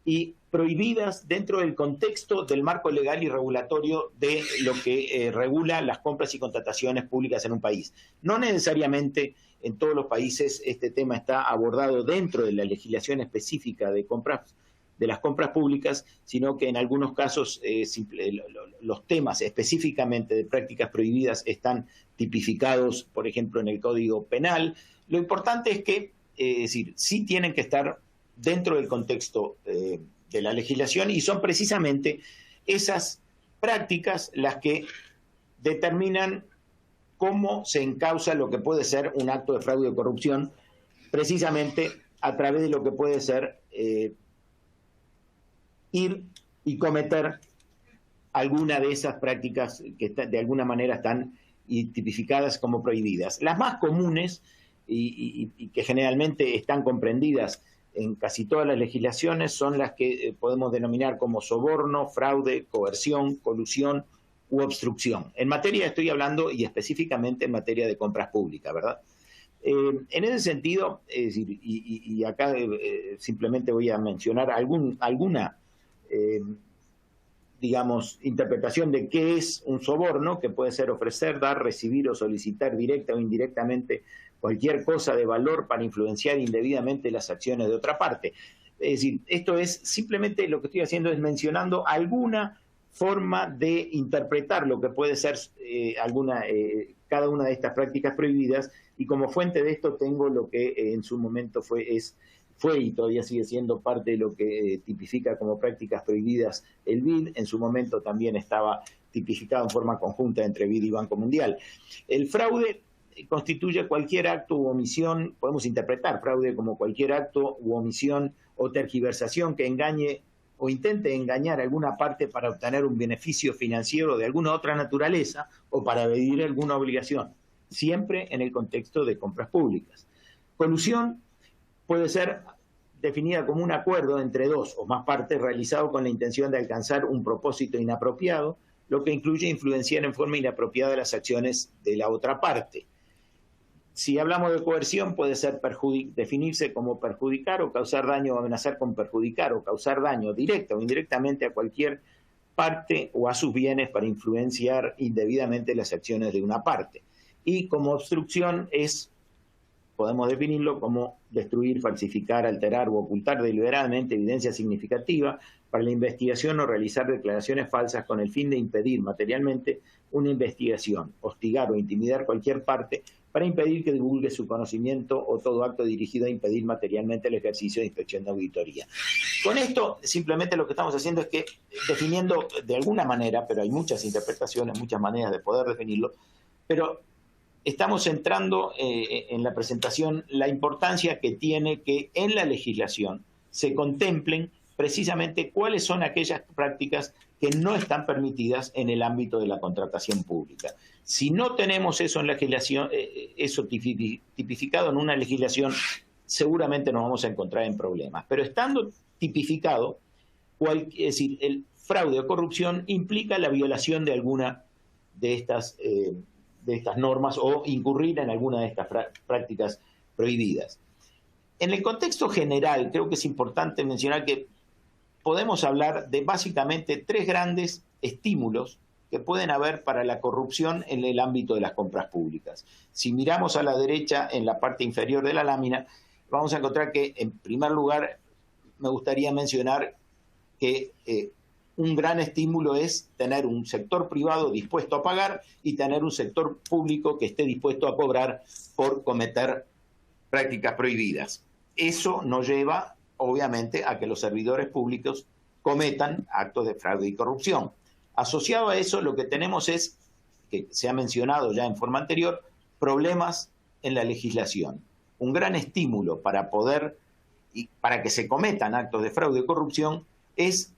y prohibidas dentro del contexto del marco legal y regulatorio de lo que regula las compras y contrataciones públicas en un país. No necesariamente en todos los países este tema está abordado dentro de la legislación específica de las compras públicas, sino que en algunos casos los temas específicamente de prácticas prohibidas están tipificados, por ejemplo, en el Código Penal. Lo importante es que, es decir, sí tienen que estar dentro del contexto de la legislación y son precisamente esas prácticas las que determinan cómo se encausa lo que puede ser un acto de fraude o corrupción, precisamente a través de lo que puede ser ir y cometer alguna de esas prácticas que de alguna manera están tipificadas como prohibidas. Las más comunes y que generalmente están comprendidas en casi todas las legislaciones son las que podemos denominar como soborno, fraude, coerción, colusión u obstrucción. En materia estoy hablando y específicamente en materia de compras públicas, ¿verdad? En ese sentido, es decir, y acá simplemente voy a mencionar alguna digamos, interpretación de qué es un soborno, que puede ser ofrecer, dar, recibir o solicitar directa o indirectamente cualquier cosa de valor para influenciar indebidamente las acciones de otra parte. Es decir, esto es simplemente lo que estoy haciendo es mencionando alguna forma de interpretar lo que puede ser cada una de estas prácticas prohibidas, y como fuente de esto tengo lo que en su momento fue y todavía sigue siendo parte de lo que tipifica como prácticas prohibidas el BID. En su momento también estaba tipificado en forma conjunta entre BID y Banco Mundial. El fraude constituye cualquier acto u omisión, podemos interpretar fraude como cualquier acto u omisión o tergiversación que engañe o intente engañar a alguna parte para obtener un beneficio financiero de alguna otra naturaleza o para evadir alguna obligación, siempre en el contexto de compras públicas. Colusión puede ser definida como un acuerdo entre dos o más partes realizado con la intención de alcanzar un propósito inapropiado, lo que incluye influenciar en forma inapropiada las acciones de la otra parte. Si hablamos de coerción, puede ser definirse como perjudicar o causar daño o amenazar con perjudicar o causar daño directa o indirectamente a cualquier parte o a sus bienes para influenciar indebidamente las acciones de una parte. Y como obstrucción podemos definirlo como destruir, falsificar, alterar o ocultar deliberadamente evidencia significativa para la investigación o realizar declaraciones falsas con el fin de impedir materialmente una investigación, hostigar o intimidar cualquier parte para impedir que divulgue su conocimiento o todo acto dirigido a impedir materialmente el ejercicio de inspección de auditoría. Con esto, simplemente lo que estamos haciendo es que, definiendo de alguna manera, pero hay muchas interpretaciones, muchas maneras de poder definirlo, pero estamos centrando en la presentación la importancia que tiene que en la legislación se contemplen precisamente cuáles son aquellas prácticas que no están permitidas en el ámbito de la contratación pública. Si no tenemos eso en la legislación, eso tipificado en una legislación seguramente nos vamos a encontrar en problemas. Pero estando tipificado, es decir, el fraude o corrupción implica la violación de alguna de estas normas o incurrir en alguna de estas prácticas prohibidas. En el contexto general, creo que es importante mencionar que podemos hablar de básicamente 3 grandes estímulos que pueden haber para la corrupción en el ámbito de las compras públicas. Si miramos a la derecha, en la parte inferior de la lámina, vamos a encontrar que, en primer lugar, me gustaría mencionar que un gran estímulo es tener un sector privado dispuesto a pagar y tener un sector público que esté dispuesto a cobrar por cometer prácticas prohibidas. Eso nos lleva, obviamente, a que los servidores públicos cometan actos de fraude y corrupción. Asociado a eso, lo que tenemos es, que se ha mencionado ya en forma anterior, problemas en la legislación. Un gran estímulo para poder y para que se cometan actos de fraude y corrupción es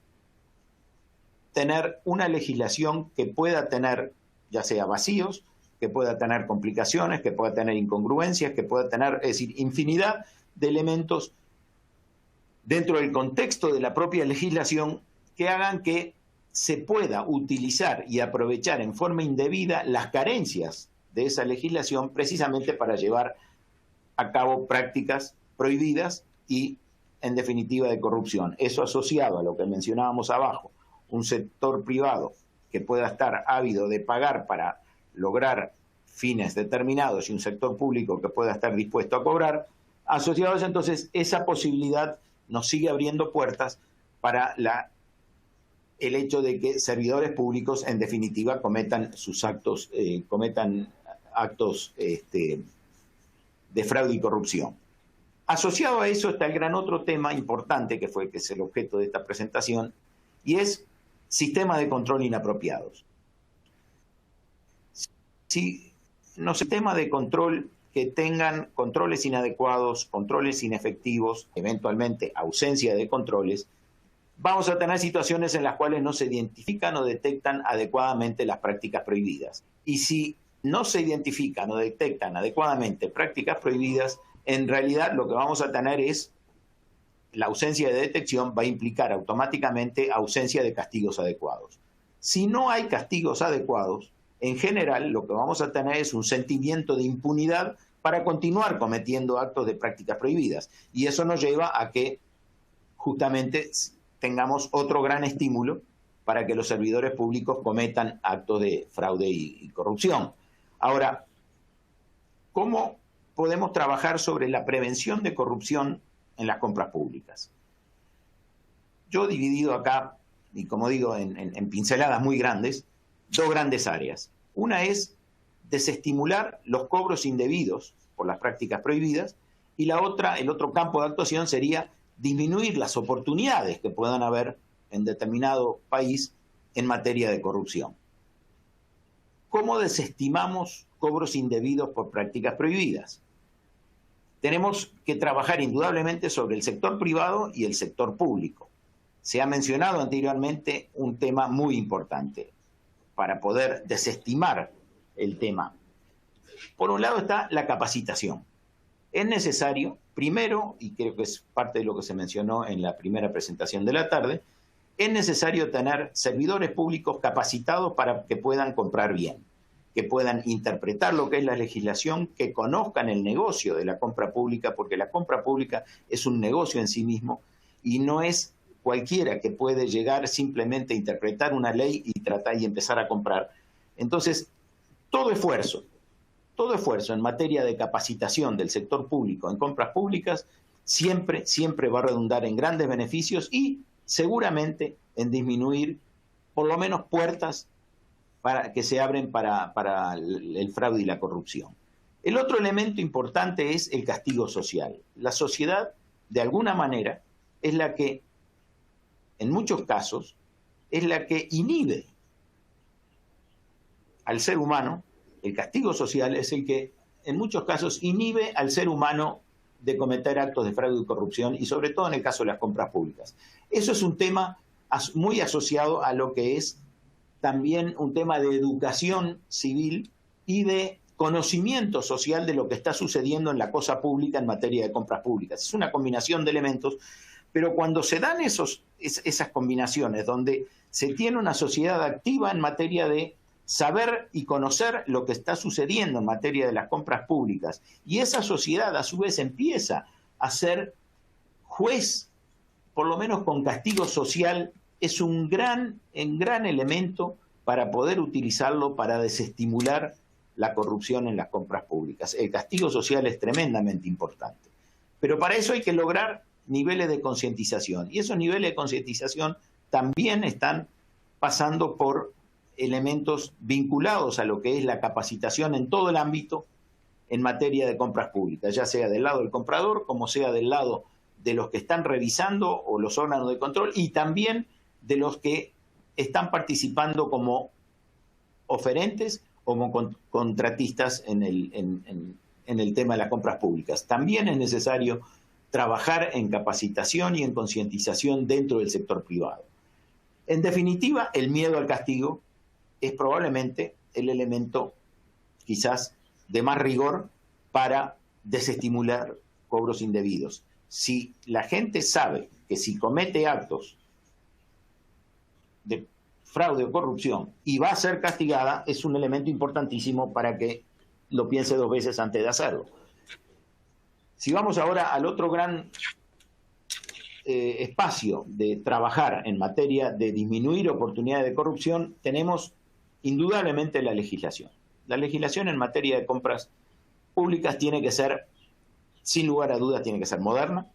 tener una legislación que pueda tener, ya sea vacíos, que pueda tener complicaciones, que pueda tener incongruencias, que pueda tener, es decir, infinidad de elementos dentro del contexto de la propia legislación que hagan que se pueda utilizar y aprovechar en forma indebida las carencias de esa legislación precisamente para llevar a cabo prácticas prohibidas y, en definitiva, de corrupción. Eso asociado a lo que mencionábamos abajo, un sector privado que pueda estar ávido de pagar para lograr fines determinados y un sector público que pueda estar dispuesto a cobrar, asociados entonces esa posibilidad nos sigue abriendo puertas para el hecho de que servidores públicos en definitiva cometan actos de fraude y corrupción. Asociado a eso está el gran otro tema importante que es el objeto de esta presentación, y es sistemas de control inapropiados. Si los sistemas de control que tengan controles inadecuados, controles inefectivos, eventualmente ausencia de controles, vamos a tener situaciones en las cuales no se identifican o detectan adecuadamente las prácticas prohibidas. Y si no se identifican o detectan adecuadamente prácticas prohibidas, en realidad lo que vamos a tener es la ausencia de detección va a implicar automáticamente ausencia de castigos adecuados. Si no hay castigos adecuados, en general lo que vamos a tener es un sentimiento de impunidad para continuar cometiendo actos de prácticas prohibidas. Y eso nos lleva a que justamente tengamos otro gran estímulo para que los servidores públicos cometan actos de fraude y corrupción. Ahora, ¿cómo podemos trabajar sobre la prevención de corrupción en las compras públicas? Yo he dividido acá, y como digo, en pinceladas muy grandes, 2 grandes áreas. Una es desestimular los cobros indebidos por las prácticas prohibidas, y la otra, el otro campo de actuación sería disminuir las oportunidades que puedan haber en determinado país en materia de corrupción. ¿Cómo desestimamos cobros indebidos por prácticas prohibidas? Tenemos que trabajar indudablemente sobre el sector privado y el sector público. Se ha mencionado anteriormente un tema muy importante para poder desestimar el tema. Por un lado está la capacitación. Es necesario, primero, y creo que es parte de lo que se mencionó en la primera presentación de la tarde, es necesario tener servidores públicos capacitados para que puedan comprar bien, que puedan interpretar lo que es la legislación, que conozcan el negocio de la compra pública, porque la compra pública es un negocio en sí mismo y no es cualquiera que puede llegar simplemente a interpretar una ley y tratar y empezar a comprar. Entonces, todo esfuerzo en materia de capacitación del sector público en compras públicas siempre va a redundar en grandes beneficios y seguramente en disminuir por lo menos puertas que se abren para el fraude y la corrupción. El otro elemento importante es el castigo social. La sociedad, de alguna manera, es la que, en muchos casos, es la que inhibe al ser humano. El castigo social es el que, en muchos casos, inhibe al ser humano de cometer actos de fraude y corrupción, y sobre todo en el caso de las compras públicas. Eso es un tema muy asociado a lo que es también un tema de educación civil y de conocimiento social de lo que está sucediendo en la cosa pública en materia de compras públicas. Es una combinación de elementos, pero cuando se dan esas combinaciones, donde se tiene una sociedad activa en materia de saber y conocer lo que está sucediendo en materia de las compras públicas, y esa sociedad a su vez empieza a ser juez, por lo menos con castigo social, es un gran elemento para poder utilizarlo para desestimular la corrupción en las compras públicas. El castigo social es tremendamente importante. Pero para eso hay que lograr niveles de concientización. Y esos niveles de concientización también están pasando por elementos vinculados a lo que es la capacitación en todo el ámbito en materia de compras públicas, ya sea del lado del comprador, como sea del lado de los que están revisando o los órganos de control, y también de los que están participando como oferentes o como contratistas en el tema de las compras públicas. También es necesario trabajar en capacitación y en concientización dentro del sector privado. En definitiva, el miedo al castigo es probablemente el elemento quizás de más rigor para desestimular cobros indebidos. Si la gente sabe que si comete actos de fraude o corrupción y va a ser castigada, es un elemento importantísimo para que lo piense dos veces antes de hacerlo. Si vamos ahora al otro gran espacio de trabajar en materia de disminuir oportunidades de corrupción, tenemos indudablemente la legislación. La legislación en materia de compras públicas tiene que ser, sin lugar a dudas, tiene que ser moderna.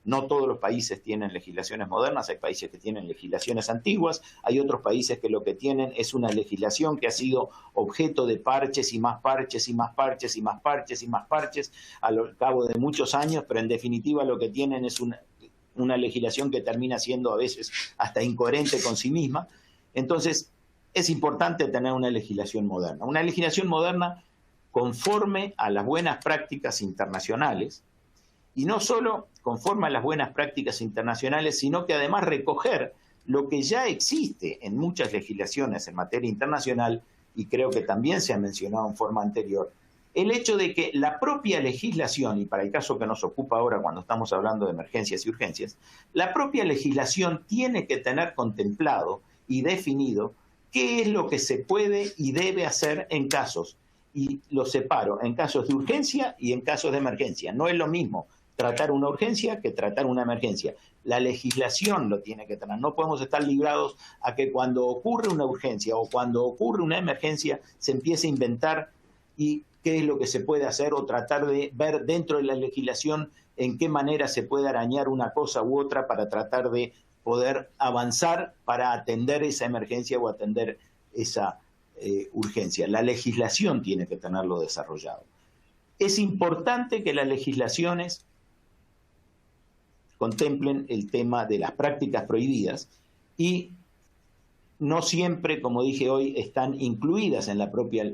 No todos los países tienen legislaciones modernas, hay países que tienen legislaciones antiguas, hay otros países que lo que tienen es una legislación que ha sido objeto de parches y más parches y más parches y más parches y más parches a lo cabo de muchos años, pero en definitiva lo que tienen es una legislación que termina siendo a veces hasta incoherente con sí misma. Entonces, es importante tener una legislación moderna conforme a las buenas prácticas internacionales, y no solo conforme a las buenas prácticas internacionales, sino que además recoger lo que ya existe en muchas legislaciones en materia internacional, y creo que también se ha mencionado en forma anterior, el hecho de que la propia legislación, y para el caso que nos ocupa ahora cuando estamos hablando de emergencias y urgencias, la propia legislación tiene que tener contemplado y definido qué es lo que se puede y debe hacer en casos, y lo separo, en casos de urgencia y en casos de emergencia. No es lo mismo tratar una urgencia que tratar una emergencia. La legislación lo tiene que tener. No podemos estar librados a que cuando ocurre una urgencia o cuando ocurre una emergencia se empiece a inventar y qué es lo que se puede hacer, o tratar de ver dentro de la legislación en qué manera se puede arañar una cosa u otra para tratar de poder avanzar para atender esa emergencia o atender esa urgencia. La legislación tiene que tenerlo desarrollado. Es importante que las legislaciones contemplen el tema de las prácticas prohibidas, y no siempre, como dije hoy, están incluidas en la propia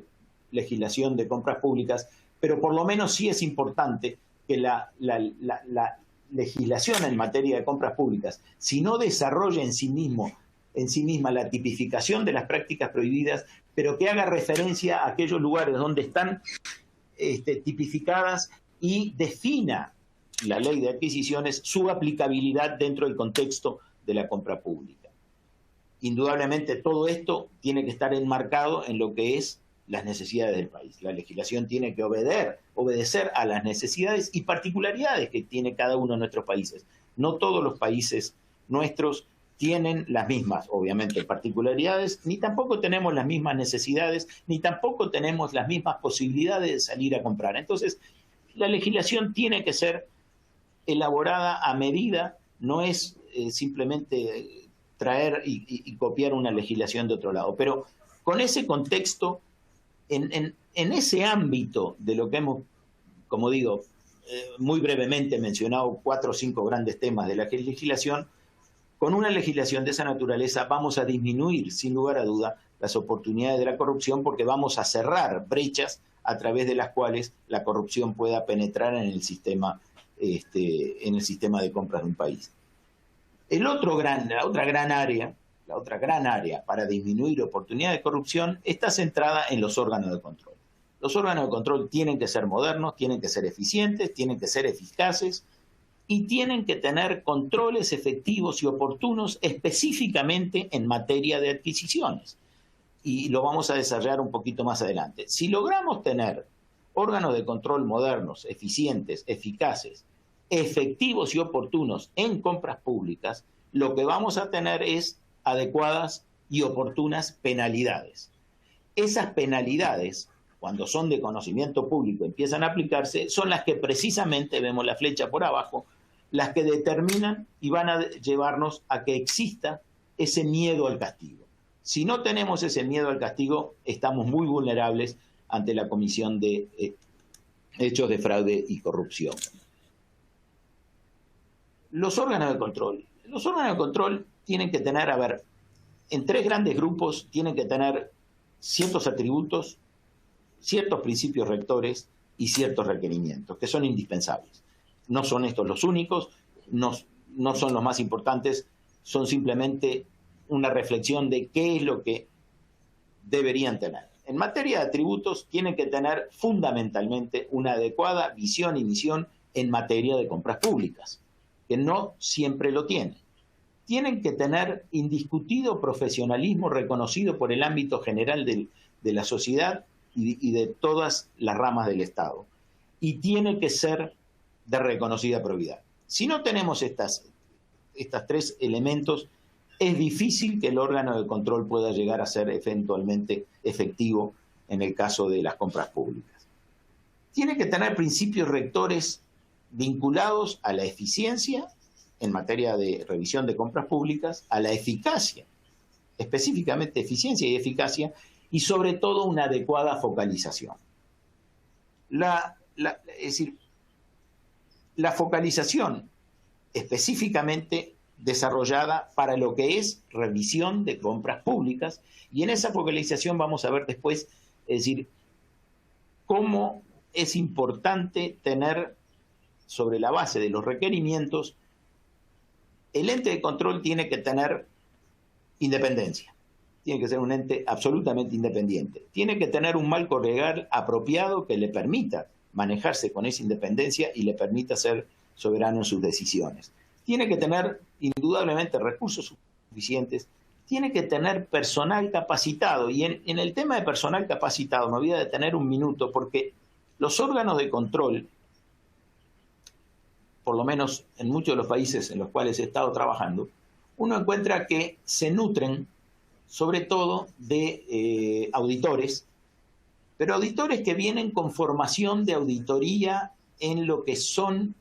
legislación de compras públicas, pero por lo menos sí es importante que la legislación en materia de compras públicas, si no desarrolla en sí misma la tipificación de las prácticas prohibidas, pero que haga referencia a aquellos lugares donde están tipificadas y defina la ley de adquisiciones su aplicabilidad dentro del contexto de la compra pública. Indudablemente todo esto tiene que estar enmarcado en lo que es las necesidades del país. La legislación tiene que obedecer a las necesidades y particularidades que tiene cada uno de nuestros países. No todos los países nuestros tienen las mismas, obviamente, particularidades, ni tampoco tenemos las mismas necesidades, ni tampoco tenemos las mismas posibilidades de salir a comprar. Entonces, la legislación tiene que ser elaborada a medida, no es simplemente traer y copiar una legislación de otro lado. Pero con ese contexto, en ese ámbito de lo que hemos, como digo, muy brevemente mencionado 4 o 5 grandes temas de la legislación, con una legislación de esa naturaleza vamos a disminuir, sin lugar a duda, las oportunidades de la corrupción, porque vamos a cerrar brechas a través de las cuales la corrupción pueda penetrar en el sistema de compras de un país. La otra gran área para disminuir oportunidades de corrupción está centrada en los órganos de control. Los órganos de control tienen que ser modernos, tienen que ser eficientes, tienen que ser eficaces y tienen que tener controles efectivos y oportunos específicamente en materia de adquisiciones. Y lo vamos a desarrollar un poquito más adelante. Si logramos tener órganos de control modernos, eficientes, eficaces, efectivos y oportunos en compras públicas, lo que vamos a tener es adecuadas y oportunas penalidades. Esas penalidades, cuando son de conocimiento público, empiezan a aplicarse, son las que precisamente, vemos la flecha por abajo, las que determinan y van a llevarnos a que exista ese miedo al castigo. Si no tenemos ese miedo al castigo, estamos muy vulnerables ante la comisión de hechos de fraude y corrupción. Los órganos de control. Los órganos de control tienen que tener, en 3 grandes grupos tienen que tener ciertos atributos, ciertos principios rectores y ciertos requerimientos que son indispensables. No son estos los únicos, no son los más importantes, son simplemente una reflexión de qué es lo que deberían tener. En materia de atributos, tienen que tener fundamentalmente una adecuada visión y misión en materia de compras públicas, que no siempre lo tienen. Tienen que tener indiscutido profesionalismo reconocido por el ámbito general de la sociedad y de todas las ramas del Estado. Y tiene que ser de reconocida probidad. Si no tenemos estas 3 elementos, es difícil que el órgano de control pueda llegar a ser eventualmente efectivo en el caso de las compras públicas. Tiene que tener principios rectores vinculados a la eficiencia en materia de revisión de compras públicas, a la eficacia, específicamente eficiencia y eficacia, y sobre todo una adecuada focalización. Es decir, la focalización específicamente desarrollada para lo que es revisión de compras públicas, y en esa focalización vamos a ver después, es decir, cómo es importante tener, sobre la base de los requerimientos, el ente de control tiene que tener independencia, tiene que ser un ente absolutamente independiente, tiene que tener un marco legal apropiado que le permita manejarse con esa independencia y le permita ser soberano en sus decisiones. Tiene que tener indudablemente recursos suficientes, tiene que tener personal capacitado. Y en el tema de personal capacitado me voy a detener un minuto, porque los órganos de control, por lo menos en muchos de los países en los cuales he estado trabajando, uno encuentra que se nutren sobre todo de auditores, pero auditores que vienen con formación de auditoría en lo que son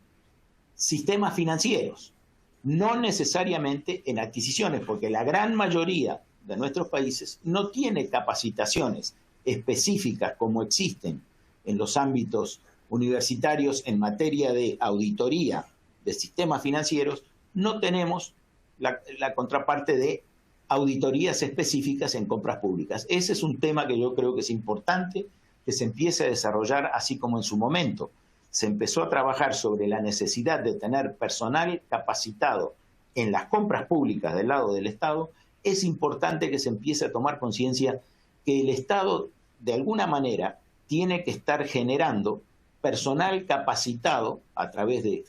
sistemas financieros, no necesariamente en adquisiciones, porque la gran mayoría de nuestros países no tiene capacitaciones específicas como existen en los ámbitos universitarios en materia de auditoría de sistemas financieros. No tenemos la contraparte de auditorías específicas en compras públicas. Ese es un tema que yo creo que es importante que se empiece a desarrollar, así como en su momento se empezó a trabajar sobre la necesidad de tener personal capacitado en las compras públicas del lado del Estado. Es importante que se empiece a tomar conciencia que el Estado, de alguna manera, tiene que estar generando personal capacitado a través de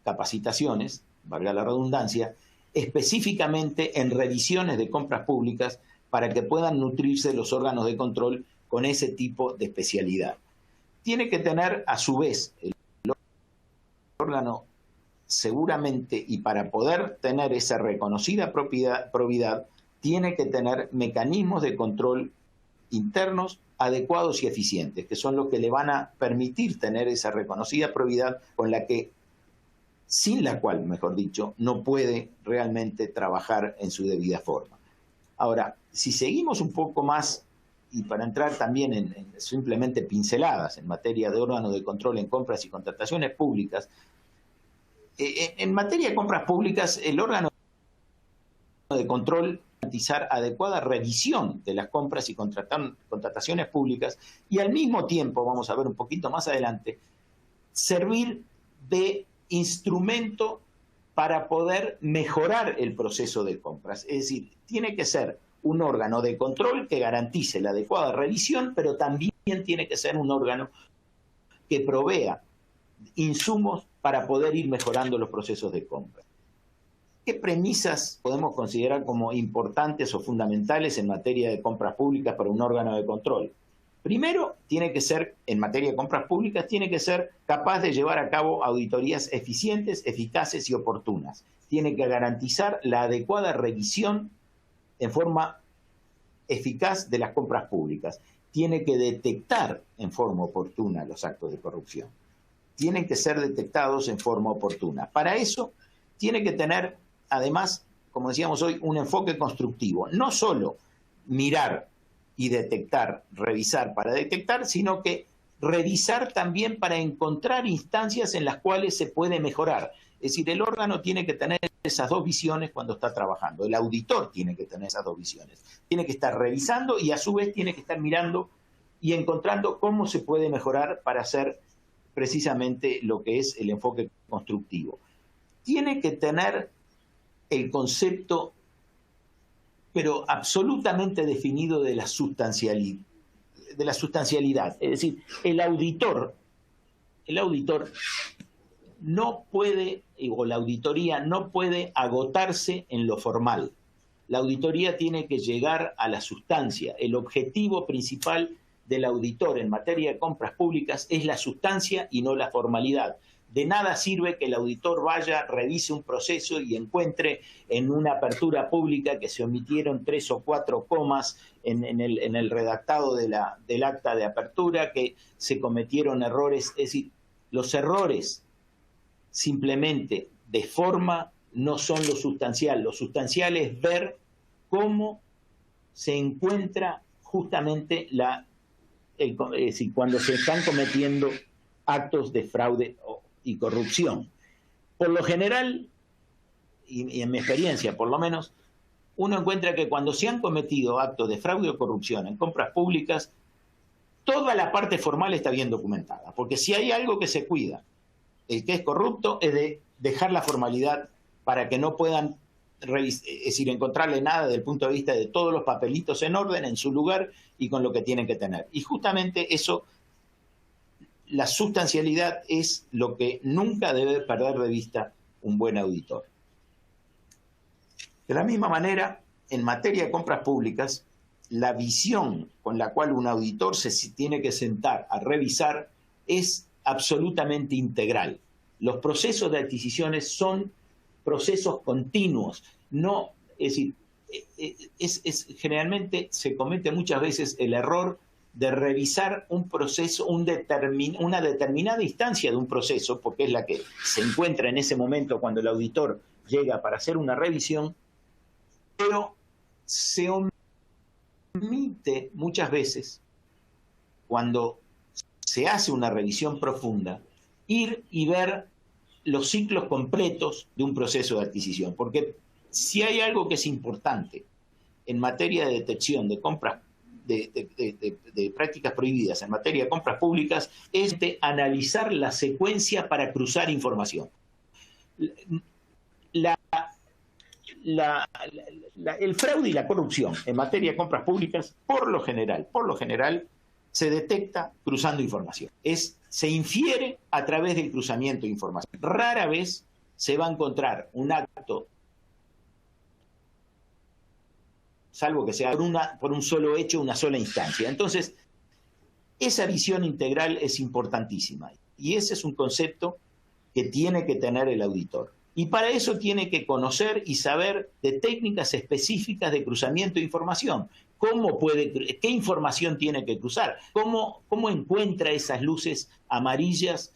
capacitaciones, valga la redundancia, específicamente en revisiones de compras públicas para que puedan nutrirse los órganos de control con ese tipo de especialidad. Tiene que tener, a su vez, el órgano seguramente, y para poder tener esa reconocida probidad, tiene que tener mecanismos de control internos adecuados y eficientes, que son los que le van a permitir tener esa reconocida probidad con la que, sin la cual, mejor dicho, no puede realmente trabajar en su debida forma. Ahora, si seguimos un poco más, y para entrar también en simplemente pinceladas en materia de órganos de control en compras y contrataciones públicas, en materia de compras públicas, el órgano de control garantizar adecuada revisión de las compras y contrataciones públicas, y al mismo tiempo, vamos a ver un poquito más adelante, servir de instrumento para poder mejorar el proceso de compras. Es decir, tiene que ser un órgano de control que garantice la adecuada revisión, pero también tiene que ser un órgano que provea insumos para poder ir mejorando los procesos de compra. ¿Qué premisas podemos considerar como importantes o fundamentales en materia de compras públicas para un órgano de control? Primero, tiene que ser, en materia de compras públicas, tiene que ser capaz de llevar a cabo auditorías eficientes, eficaces y oportunas. Tiene que garantizar la adecuada revisión en forma eficaz de las compras públicas. Tiene que detectar en forma oportuna los actos de corrupción. Tienen que ser detectados en forma oportuna. Para eso, tiene que tener, además, como decíamos hoy, un enfoque constructivo. No solo mirar y detectar, revisar para detectar, sino que revisar también para encontrar instancias en las cuales se puede mejorar. Es decir, el órgano tiene que tener esas dos visiones cuando está trabajando. El auditor tiene que tener esas dos visiones. Tiene que estar revisando y a su vez tiene que estar mirando y encontrando cómo se puede mejorar para hacer precisamente lo que es el enfoque constructivo. Tiene que tener el concepto, pero absolutamente definido, de la sustancialidad. Es decir, el auditor no puede, o la auditoría no puede agotarse en lo formal. La auditoría tiene que llegar a la sustancia. El objetivo principal del auditor en materia de compras públicas es la sustancia y no la formalidad. De nada sirve que el auditor vaya, revise un proceso y encuentre en una apertura pública que se omitieron 3 o 4 comas en el redactado del acta de apertura, que se cometieron errores. Es decir, los errores simplemente de forma no son lo sustancial. Lo sustancial es ver cómo se encuentra justamente es decir, cuando se están cometiendo actos de fraude y corrupción. Por lo general, y en mi experiencia por lo menos, uno encuentra que cuando se han cometido actos de fraude o corrupción en compras públicas, toda la parte formal está bien documentada, porque si hay algo que se cuida, el que es corrupto, es de dejar la formalidad para que no puedan es decir, encontrarle nada desde el punto de vista de todos los papelitos en orden, en su lugar y con lo que tienen que tener. Y justamente eso, la sustancialidad, es lo que nunca debe perder de vista un buen auditor. De la misma manera, en materia de compras públicas, la visión con la cual un auditor se tiene que sentar a revisar es absolutamente integral. Los procesos de adquisiciones son procesos continuos. No, es decir, generalmente se comete muchas veces el error de revisar un proceso, una determinada instancia de un proceso, porque es la que se encuentra en ese momento cuando el auditor llega para hacer una revisión, pero se omite muchas veces, cuando se hace una revisión profunda, ir y ver los ciclos completos de un proceso de adquisición. Porque si hay algo que es importante en materia de detección de compras, de prácticas prohibidas en materia de compras públicas, es de analizar la secuencia para cruzar información. El fraude y la corrupción en materia de compras públicas, por lo general, se detecta cruzando información. Se infiere a través del cruzamiento de información. Rara vez se va a encontrar un acto, salvo que sea por un solo hecho, una sola instancia. Entonces, esa visión integral es importantísima. Y ese es un concepto que tiene que tener el auditor. Y para eso tiene que conocer y saber de técnicas específicas de cruzamiento de información. ¿Qué información tiene que cruzar? ¿Cómo encuentra esas luces amarillas?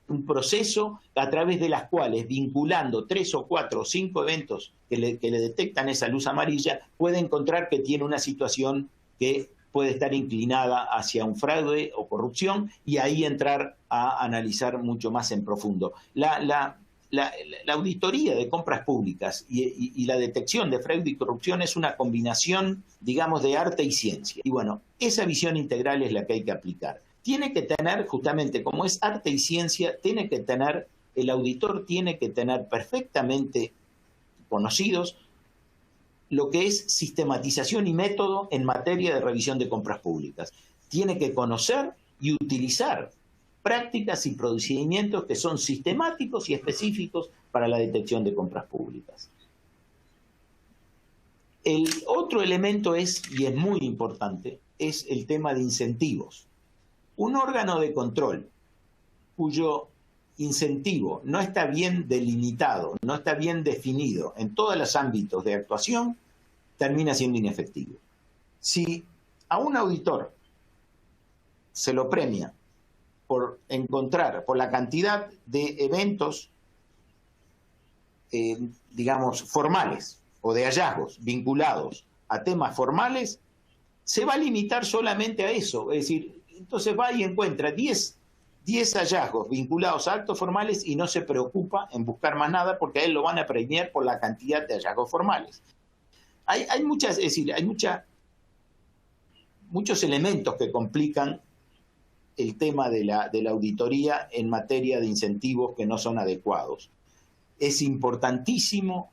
Un proceso a través de las cuales, vinculando 3 o 4 o 5 eventos que le detectan esa luz amarilla, puede encontrar que tiene una situación que puede estar inclinada hacia un fraude o corrupción, y ahí entrar a analizar mucho más en profundo. La auditoría de compras públicas y la detección de fraude y corrupción es una combinación, digamos, de arte y ciencia. Y bueno, esa visión integral es la que hay que aplicar. Tiene que tener, justamente como es arte y ciencia, el auditor tiene que tener perfectamente conocidos lo que es sistematización y método en materia de revisión de compras públicas. Tiene que conocer y utilizar prácticas y procedimientos que son sistemáticos y específicos para la detección de compras públicas. El otro elemento es, y es muy importante, es el tema de incentivos. Un órgano de control cuyo incentivo no está bien delimitado, no está bien definido en todos los ámbitos de actuación, termina siendo inefectivo. Si a un auditor se lo premia por encontrar, por la cantidad de eventos, digamos, formales o de hallazgos vinculados a temas formales, se va a limitar solamente a eso. Es decir, entonces va y encuentra 10 hallazgos vinculados a actos formales y no se preocupa en buscar más nada porque a él lo van a premiar por la cantidad de hallazgos formales. Hay muchas, es decir, hay muchos elementos que complican el tema de la auditoría en materia de incentivos que no son adecuados. Es importantísimo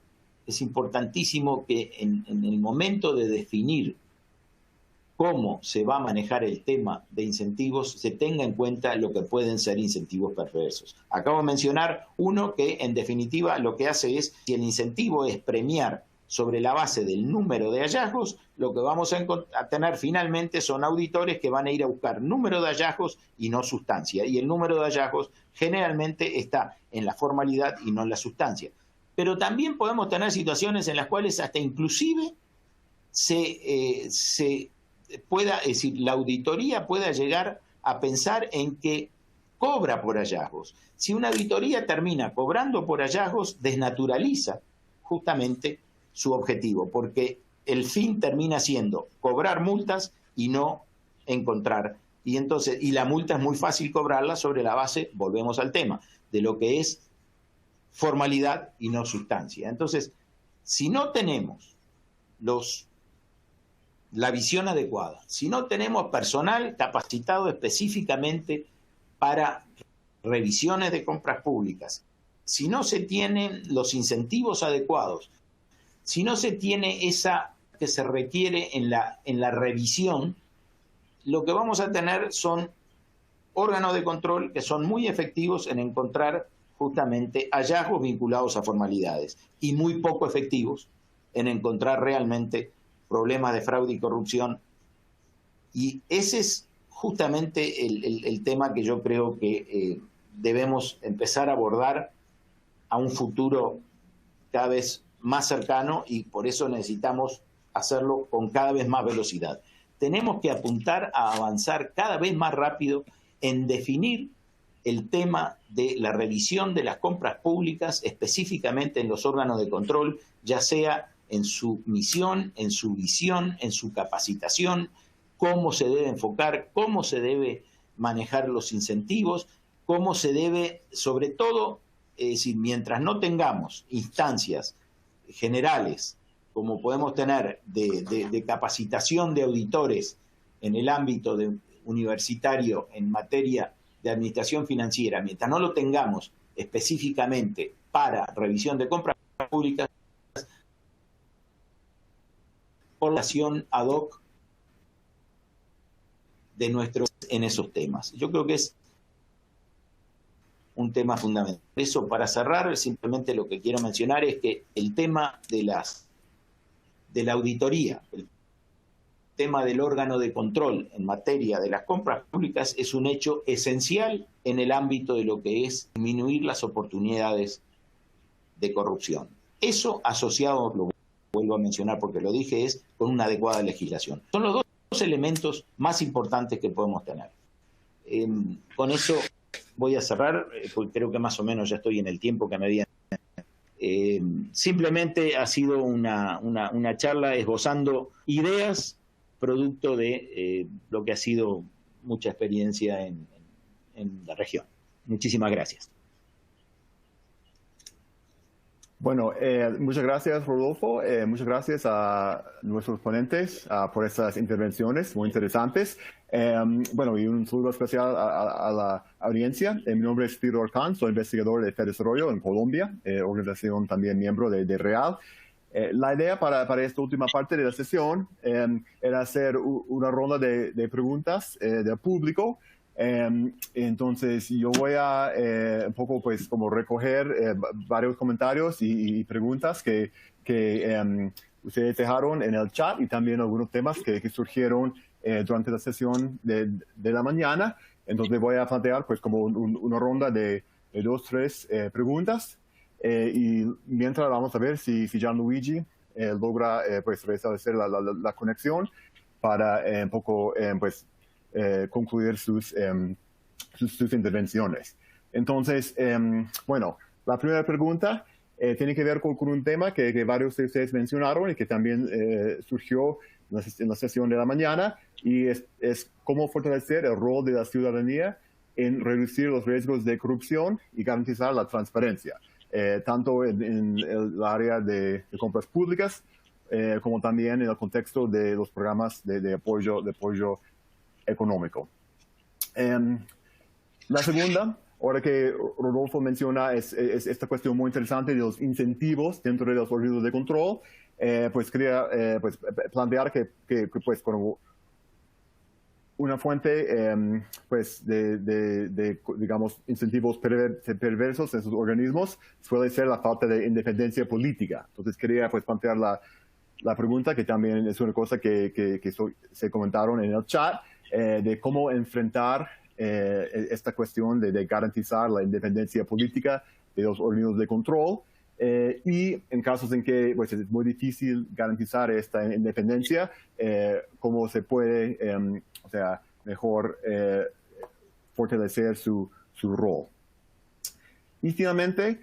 que en el momento de definir cómo se va a manejar el tema de incentivos se tenga en cuenta lo que pueden ser incentivos perversos. Acabo de mencionar uno que en definitiva lo que hace es, si el incentivo es premiar sobre la base del número de hallazgos, lo que vamos a tener finalmente son auditores que van a ir a buscar número de hallazgos y no sustancia. Y el número de hallazgos generalmente está en la formalidad y no en la sustancia. Pero también podemos tener situaciones en las cuales hasta inclusive pueda, es decir, la auditoría pueda llegar a pensar en que cobra por hallazgos. Si una auditoría termina cobrando por hallazgos, desnaturaliza justamente su objetivo, porque el fin termina siendo cobrar multas y no encontrar. Y la multa es muy fácil cobrarla sobre la base, volvemos al tema, de lo que es formalidad y no sustancia. Entonces, si no tenemos la visión adecuada, si no tenemos personal capacitado específicamente para revisiones de compras públicas, si no se tienen los incentivos adecuados, si no se tiene esa que se requiere en la revisión, lo que vamos a tener son órganos de control que son muy efectivos en encontrar justamente hallazgos vinculados a formalidades y muy poco efectivos en encontrar realmente problemas de fraude y corrupción. Y ese es justamente el tema que yo creo que debemos empezar a abordar a un futuro cada vez más cercano, y por eso necesitamos hacerlo con cada vez más velocidad. Tenemos que apuntar a avanzar cada vez más rápido en definir el tema de la revisión de las compras públicas, específicamente en los órganos de control, ya sea en su misión, en su visión, en su capacitación, cómo se debe enfocar, cómo se debe manejar los incentivos, cómo se debe, sobre todo, es decir, mientras no tengamos instancias generales, como podemos tener de capacitación de auditores en el ámbito universitario en materia de administración financiera, mientras no lo tengamos específicamente para revisión de compras públicas, por la acción ad hoc de nuestros en esos temas. Yo creo que es un tema fundamental. Eso, para cerrar, simplemente lo que quiero mencionar es que el tema de la auditoría, el tema del órgano de control en materia de las compras públicas es un hecho esencial en el ámbito de lo que es disminuir las oportunidades de corrupción. Eso asociado, lo vuelvo a mencionar porque lo dije, es con una adecuada legislación. Son los dos elementos más importantes que podemos tener. Con eso voy a cerrar, porque creo que más o menos ya estoy en el tiempo que me habían. Simplemente ha sido una charla esbozando ideas producto de lo que ha sido mucha experiencia en la región. Muchísimas gracias. Bueno, muchas gracias, Rodolfo. Muchas gracias a nuestros ponentes por estas intervenciones muy interesantes. Bueno, y un saludo especial a la audiencia. Mi nombre es Pedro Orcán, soy investigador de FEDesarrollo en Colombia, organización también miembro de REAL. La idea para esta última parte de la sesión era hacer una ronda de preguntas del público. Entonces yo voy a un poco pues como recoger varios comentarios y preguntas que ustedes dejaron en el chat y también algunos temas que surgieron durante la sesión de la mañana. Entonces voy a plantear pues como una ronda de 2, 3 preguntas y mientras vamos a ver si Gianluigi logra pues restablecer la conexión para un poco pues concluir sus intervenciones. Entonces, bueno, la primera pregunta tiene que ver con un tema que varios de ustedes mencionaron y que también surgió en la sesión de la mañana, y es cómo fortalecer el rol de la ciudadanía en reducir los riesgos de corrupción y garantizar la transparencia, tanto en el área de compras públicas como también en el contexto de los programas de apoyo económico. La segunda, ahora que Rodolfo menciona, es esta cuestión muy interesante de los incentivos dentro de los organismos de control, pues quería pues plantear que pues como una fuente pues de digamos incentivos perversos en sus organismos suele ser la falta de independencia política. Entonces quería pues plantear la pregunta, que también es una cosa que se comentaron en el chat, de cómo enfrentar esta cuestión de garantizar la independencia política de los organismos de control, y en casos en que pues, es muy difícil garantizar esta independencia, cómo se puede o sea, mejor fortalecer su rol. Y finalmente,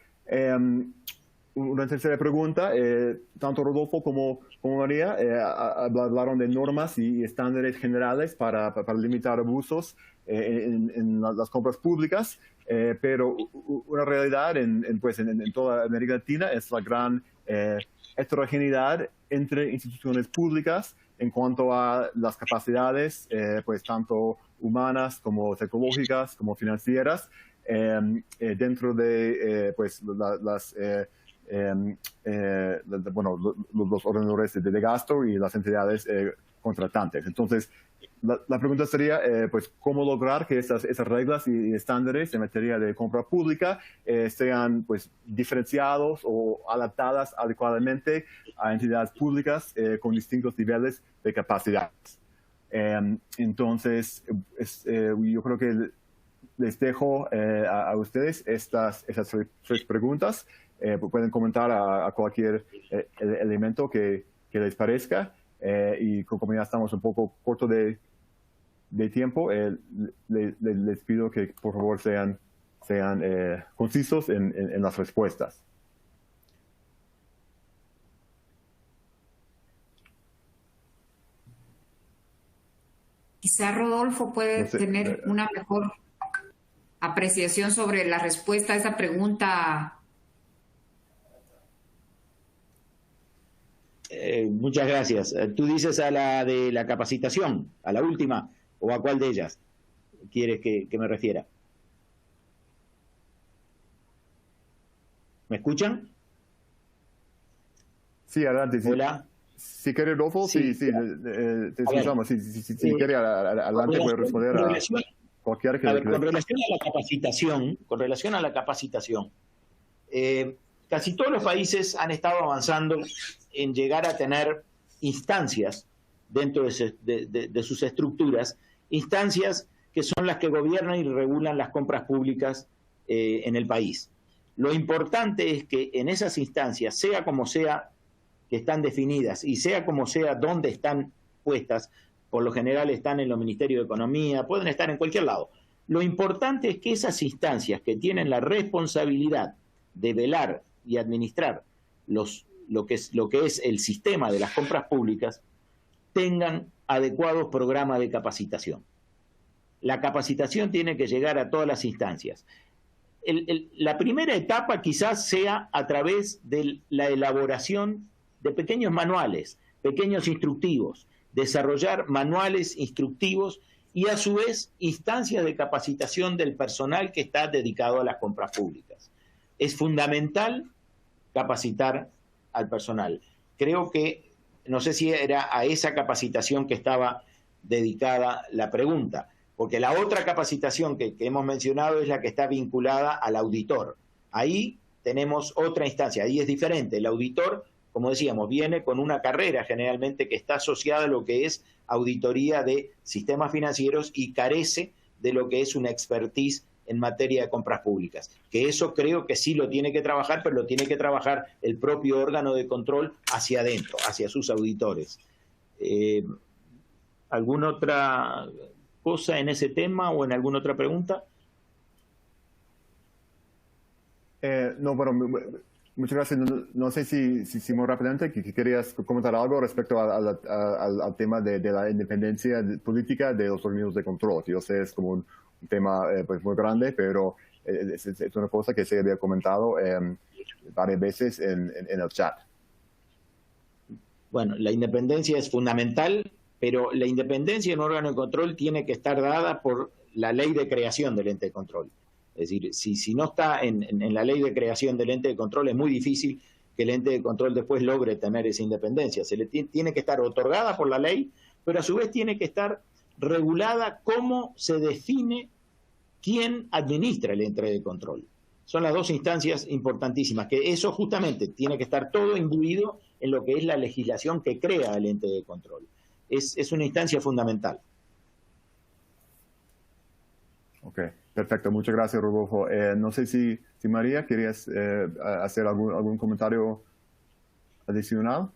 una tercera pregunta, tanto Rodolfo como María hablaron de normas y estándares generales para limitar abusos en las compras públicas, pero una realidad en toda América Latina es la gran heterogeneidad entre instituciones públicas en cuanto a las capacidades, pues tanto humanas como tecnológicas como financieras, dentro de pues los ordenadores de gasto y las entidades contratantes. Entonces, la pregunta sería, pues, ¿cómo lograr que esas reglas y estándares en materia de compra pública sean, pues, diferenciados o adaptadas adecuadamente a entidades públicas con distintos niveles de capacidades? Entonces, yo creo que les dejo a ustedes esas 3 preguntas. Pueden comentar a cualquier elemento que les parezca, y como ya estamos un poco corto de tiempo, les pido que por favor sean concisos en las respuestas. Quizá Rodolfo puede tener una mejor apreciación sobre la respuesta a esa pregunta. Muchas gracias. ¿Tú dices a la de la capacitación, a la última, o a cuál de ellas quieres que me refiera? ¿Me escuchan? Sí, adelante. Sí. Hola. Si quiere, Rodolfo, sí, te escuchamos. Si quiere, adelante puede responder a cualquier que... Con relación a la capacitación, casi todos los países han estado avanzando en llegar a tener instancias dentro de sus estructuras, instancias que son las que gobiernan y regulan las compras públicas en el país. Lo importante es que en esas instancias, sea como sea que están definidas y sea como sea dónde están puestas, por lo general están en los Ministerios de Economía, pueden estar en cualquier lado. Lo importante es que esas instancias que tienen la responsabilidad de velar y administrar lo que es el sistema de las compras públicas tengan adecuados programas de capacitación. La capacitación tiene que llegar a todas las instancias. La primera etapa quizás sea a través de la elaboración de pequeños manuales, pequeños instructivos, desarrollar manuales instructivos y a su vez instancias de capacitación del personal que está dedicado a las compras públicas. Es fundamental capacitar al personal. creo que, no sé si era a esa capacitación que estaba dedicada la pregunta, porque la otra capacitación que hemos mencionado es la que está vinculada al auditor. Ahí tenemos otra instancia, ahí es diferente. El auditor, como decíamos, viene con una carrera generalmente que está asociada a lo que es auditoría de sistemas financieros y carece de lo que es una expertise en materia de compras públicas. Que eso creo que sí lo tiene que trabajar, pero lo tiene que trabajar el propio órgano de control hacia adentro, hacia sus auditores. ¿Alguna otra cosa en ese tema o en alguna otra pregunta? No, bueno, muchas gracias. No sé si muy rápidamente que querías comentar algo respecto al tema de la independencia política de los organismos de control. Yo sé, es como un tema pues muy grande, pero es una cosa que se había comentado varias veces en el chat. Bueno, la independencia es fundamental, pero la independencia en un órgano de control tiene que estar dada por la ley de creación del ente de control. Es decir, si no está en la ley de creación del ente de control, es muy difícil que el ente de control después logre tener esa independencia. Se le tiene que estar otorgada por la ley, pero a su vez tiene que estar regulada cómo se define quién administra el ente de control. Son las dos instancias importantísimas, que eso justamente tiene que estar todo imbuido en lo que es la legislación que crea el ente de control. Es una instancia fundamental. Ok, perfecto. Muchas gracias, Rodolfo. No sé si María, ¿querías hacer algún comentario adicional?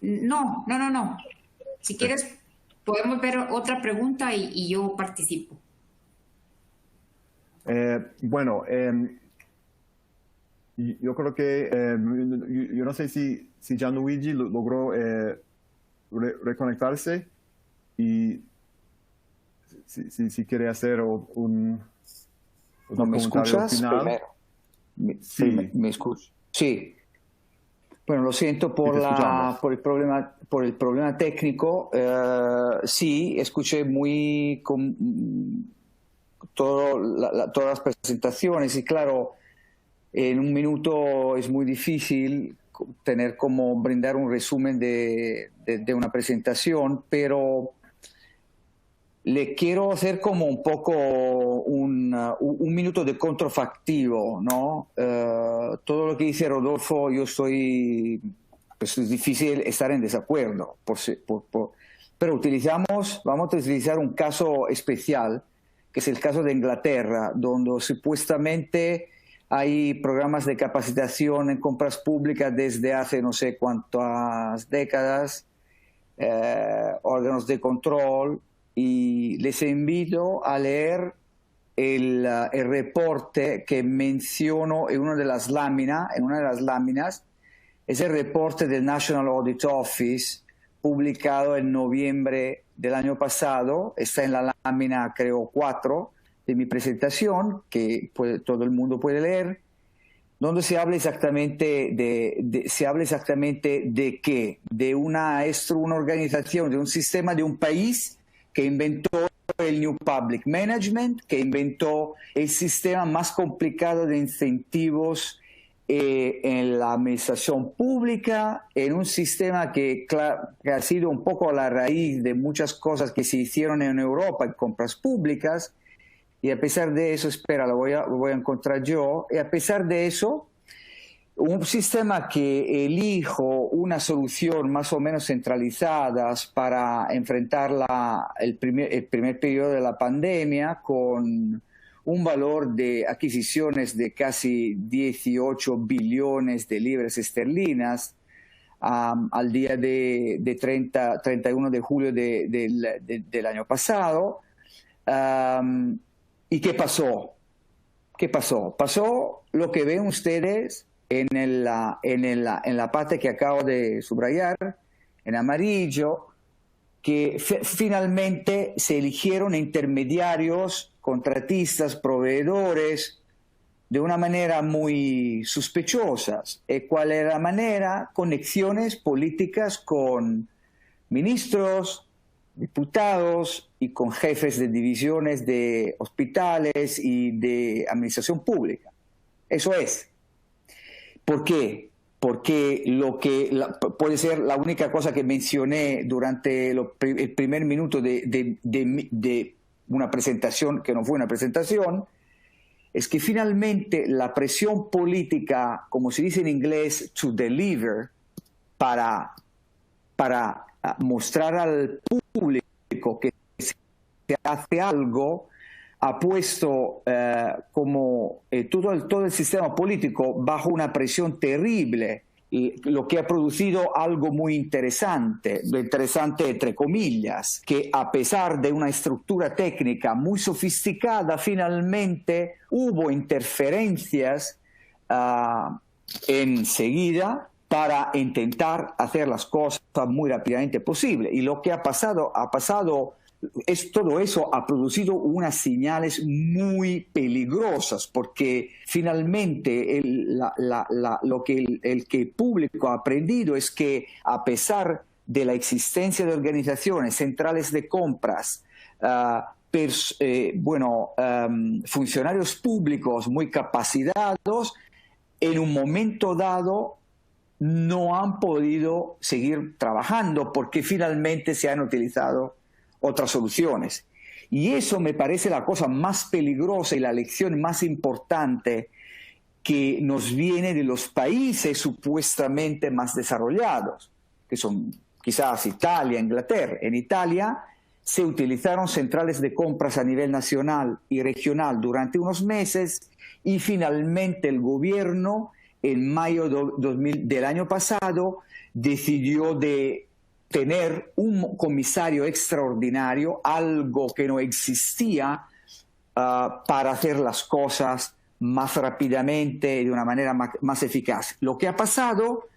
No. Si quieres, podemos ver otra pregunta y yo participo. Bueno, yo creo que, yo no sé si Gianluigi logró reconectarse y si quiere hacer un ¿No me escuchas? Final. Sí. ¿Me escuchas? Sí. Bueno, lo siento por el problema técnico. Sí, escuché todas las presentaciones y claro, en un minuto es muy difícil tener como brindar un resumen de una presentación, pero le quiero hacer como un poco un minuto de contrafactivo, ¿no? Todo lo que dice Rodolfo, pues es difícil estar en desacuerdo, pero vamos a utilizar un caso especial, que es el caso de Inglaterra, donde supuestamente hay programas de capacitación en compras públicas desde hace no sé cuántas décadas, órganos de control, y les invito a leer el reporte que menciono en una de las láminas. Es el reporte del National Audit Office, publicado en noviembre del año pasado. Está en la lámina, creo, 4 de mi presentación, que todo el mundo puede leer, donde se habla exactamente de qué, de una organización, de un sistema, de un país que inventó el New Public Management, que inventó el sistema más complicado de incentivos en la administración pública, en un sistema que ha sido un poco la raíz de muchas cosas que se hicieron en Europa en compras públicas, y a pesar de eso, lo voy a encontrar yo, y a pesar de eso, un sistema que elijo una solución más o menos centralizada para enfrentar el primer periodo de la pandemia, con un valor de adquisiciones de casi 18 billones de libras esterlinas al día de 31 de julio del año pasado. ¿Y qué pasó? Pasó lo que ven ustedes en la parte que acabo de subrayar, en amarillo, que finalmente se eligieron intermediarios, contratistas, proveedores, de una manera muy sospechosa. ¿Cuál era la manera? Conexiones políticas con ministros, diputados y con jefes de divisiones de hospitales y de administración pública. Eso es. ¿Por qué? porque puede ser la única cosa que mencioné durante el primer minuto de una presentación que no fue una presentación, es que finalmente la presión política, como se dice en inglés, to deliver, para mostrar al público que se hace algo, ha puesto todo el sistema político bajo una presión terrible, lo que ha producido algo muy interesante entre comillas, que a pesar de una estructura técnica muy sofisticada, finalmente hubo interferencias enseguida para intentar hacer las cosas muy rápidamente posible. Y lo que ha pasado todo eso ha producido unas señales muy peligrosas, porque finalmente lo que el público ha aprendido es que a pesar de la existencia de organizaciones centrales de compras, funcionarios públicos muy capacitados, en un momento dado no han podido seguir trabajando porque finalmente se han utilizado otras soluciones. Y eso me parece la cosa más peligrosa y la lección más importante que nos viene de los países supuestamente más desarrollados, que son quizás Italia, Inglaterra. En Italia se utilizaron centrales de compras a nivel nacional y regional durante unos meses y finalmente el gobierno en mayo del año pasado decidió de tener un comisario extraordinario, algo que no existía, para hacer las cosas más rápidamente y de una manera más eficaz. Lo que ha pasado,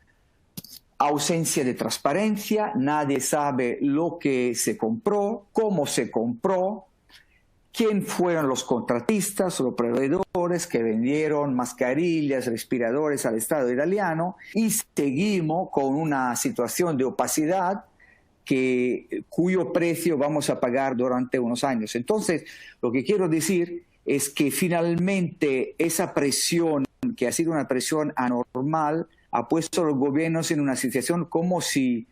ausencia de transparencia, nadie sabe lo que se compró, cómo se compró, quién fueron los contratistas o los proveedores que vendieron mascarillas, respiradores al Estado italiano, y seguimos con una situación de opacidad cuyo precio vamos a pagar durante unos años. Entonces, lo que quiero decir es que finalmente esa presión, que ha sido una presión anormal, ha puesto a los gobiernos en una situación como si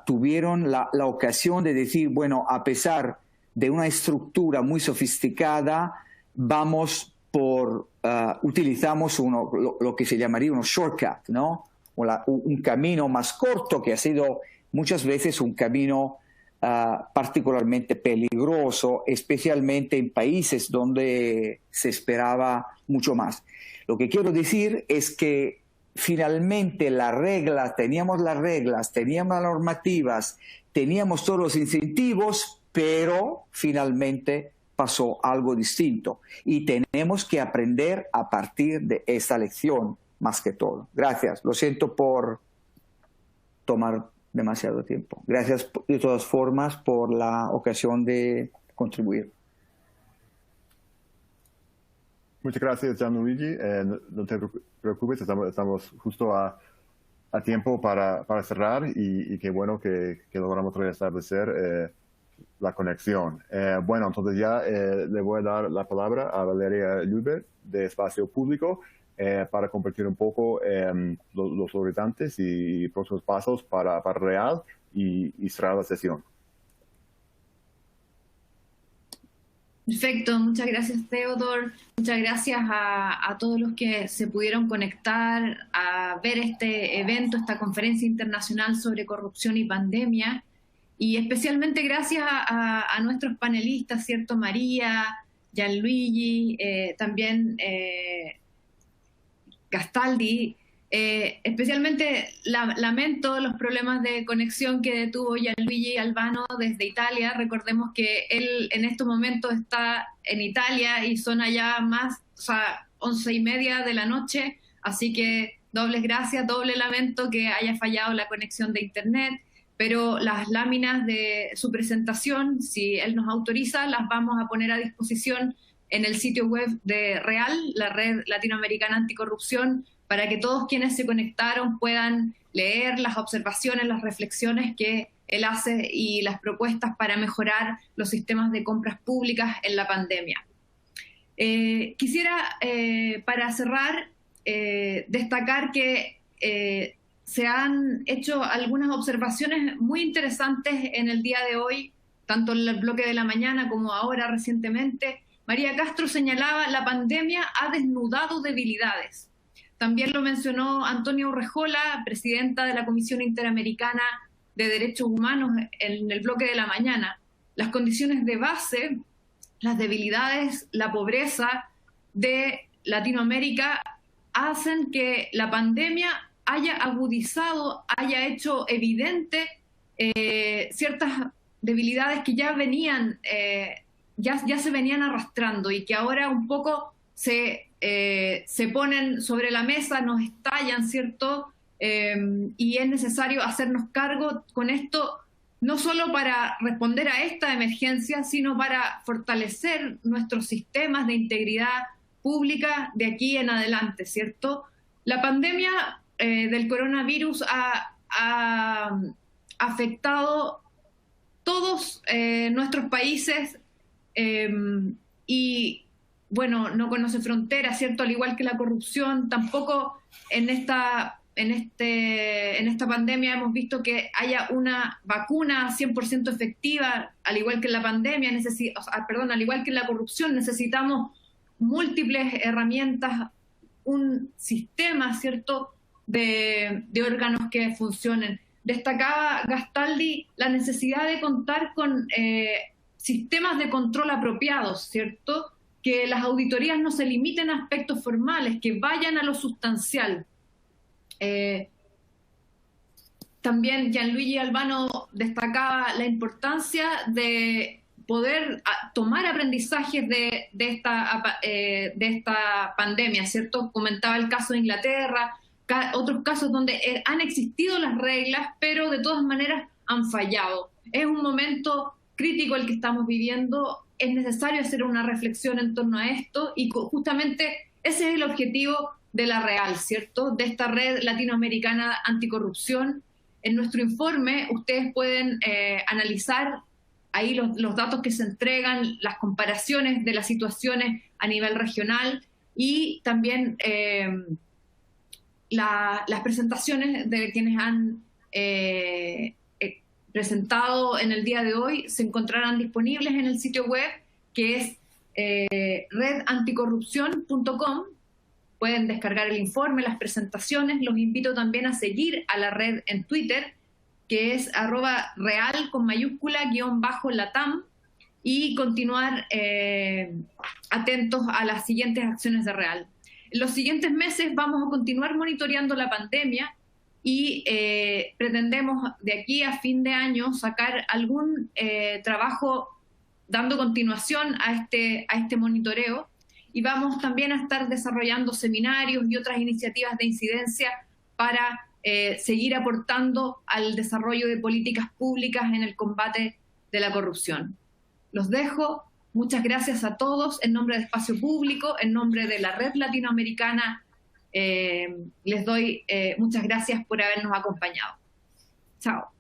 tuvieron la ocasión de decir, bueno, a pesar de una estructura muy sofisticada, utilizamos lo que se llamaría un shortcut, ¿no? Un camino más corto, que ha sido muchas veces un camino particularmente peligroso, especialmente en países donde se esperaba mucho más. Lo que quiero decir es que finalmente teníamos las normativas, teníamos todos los incentivos, pero finalmente pasó algo distinto y tenemos que aprender a partir de esta lección más que todo. Gracias. Lo siento por tomar demasiado tiempo. Gracias de todas formas por la ocasión de contribuir. Muchas gracias, Gianluigi. No te preocupes, estamos justo a tiempo para cerrar y qué bueno que logramos restablecer la conexión. Bueno, entonces ya le voy a dar la palabra a Valeria Lübert de Espacio Público para compartir un poco los horizontes y próximos pasos para Real y cerrar la sesión. Perfecto, muchas gracias, Theodor. Muchas gracias a todos los que se pudieron conectar a ver este evento, esta conferencia internacional sobre corrupción y pandemia. Y especialmente gracias a nuestros panelistas, ¿cierto? María, Gianluigi, también Castaldi. Especialmente lamento los problemas de conexión que tuvo Gianluigi Albano desde Italia. Recordemos que él en estos momentos está en Italia y son allá más, 11:30 de la noche, así que doble lamento que haya fallado la conexión de internet, pero las láminas de su presentación, si él nos autoriza, las vamos a poner a disposición en el sitio web de REAL, la Red Latinoamericana Anticorrupción, para que todos quienes se conectaron puedan leer las observaciones, las reflexiones que él hace y las propuestas para mejorar los sistemas de compras públicas en la pandemia. Quisiera, para cerrar, destacar que se han hecho algunas observaciones muy interesantes en el día de hoy, tanto en el bloque de la mañana como ahora recientemente. María Castro señalaba: la pandemia ha desnudado debilidades. También lo mencionó Antonia Urrejola, presidenta de la Comisión Interamericana de Derechos Humanos, en el bloque de la mañana. Las condiciones de base, las debilidades, la pobreza de Latinoamérica hacen que la pandemia haya agudizado, haya hecho evidente ciertas debilidades que ya venían, ya se venían arrastrando y que ahora un poco se ponen sobre la mesa, nos estallan, ¿cierto? Y es necesario hacernos cargo con esto, no solo para responder a esta emergencia, sino para fortalecer nuestros sistemas de integridad pública de aquí en adelante, ¿cierto? La pandemia del coronavirus ha afectado todos nuestros países y, bueno, no conoce fronteras, ¿cierto? Al igual que la corrupción, tampoco en esta pandemia hemos visto que haya una vacuna 100% efectiva. Al igual que en la pandemia, al igual que en la corrupción, necesitamos múltiples herramientas, un sistema, ¿cierto?, de órganos que funcionen. Destacaba Gastaldi la necesidad de contar con sistemas de control apropiados, ¿cierto?, que las auditorías no se limiten a aspectos formales, que vayan a lo sustancial. También Gianluigi Albano destacaba la importancia de poder tomar aprendizajes de esta pandemia, ¿cierto? Comentaba el caso de Inglaterra, otros casos donde han existido las reglas, pero de todas maneras han fallado. Es un momento crítico el que estamos viviendo, es necesario hacer una reflexión en torno a esto y justamente ese es el objetivo de la REAL, ¿cierto? De esta red latinoamericana anticorrupción. En nuestro informe ustedes pueden analizar ahí los datos que se entregan, las comparaciones de las situaciones a nivel regional y también las presentaciones de quienes han presentado en el día de hoy se encontrarán disponibles en el sitio web, que es redanticorrupción.com. Pueden descargar el informe, las presentaciones. Los invito también a seguir a la red en Twitter, que es @real con mayúscula _latam, y continuar atentos a las siguientes acciones de REAL. En los siguientes meses vamos a continuar monitoreando la pandemia y pretendemos de aquí a fin de año sacar algún trabajo dando continuación a este monitoreo, y vamos también a estar desarrollando seminarios y otras iniciativas de incidencia para seguir aportando al desarrollo de políticas públicas en el combate de la corrupción. Los dejo. Muchas gracias a todos. En nombre de Espacio Público, en nombre de la Red Latinoamericana, les doy muchas gracias por habernos acompañado. Chao.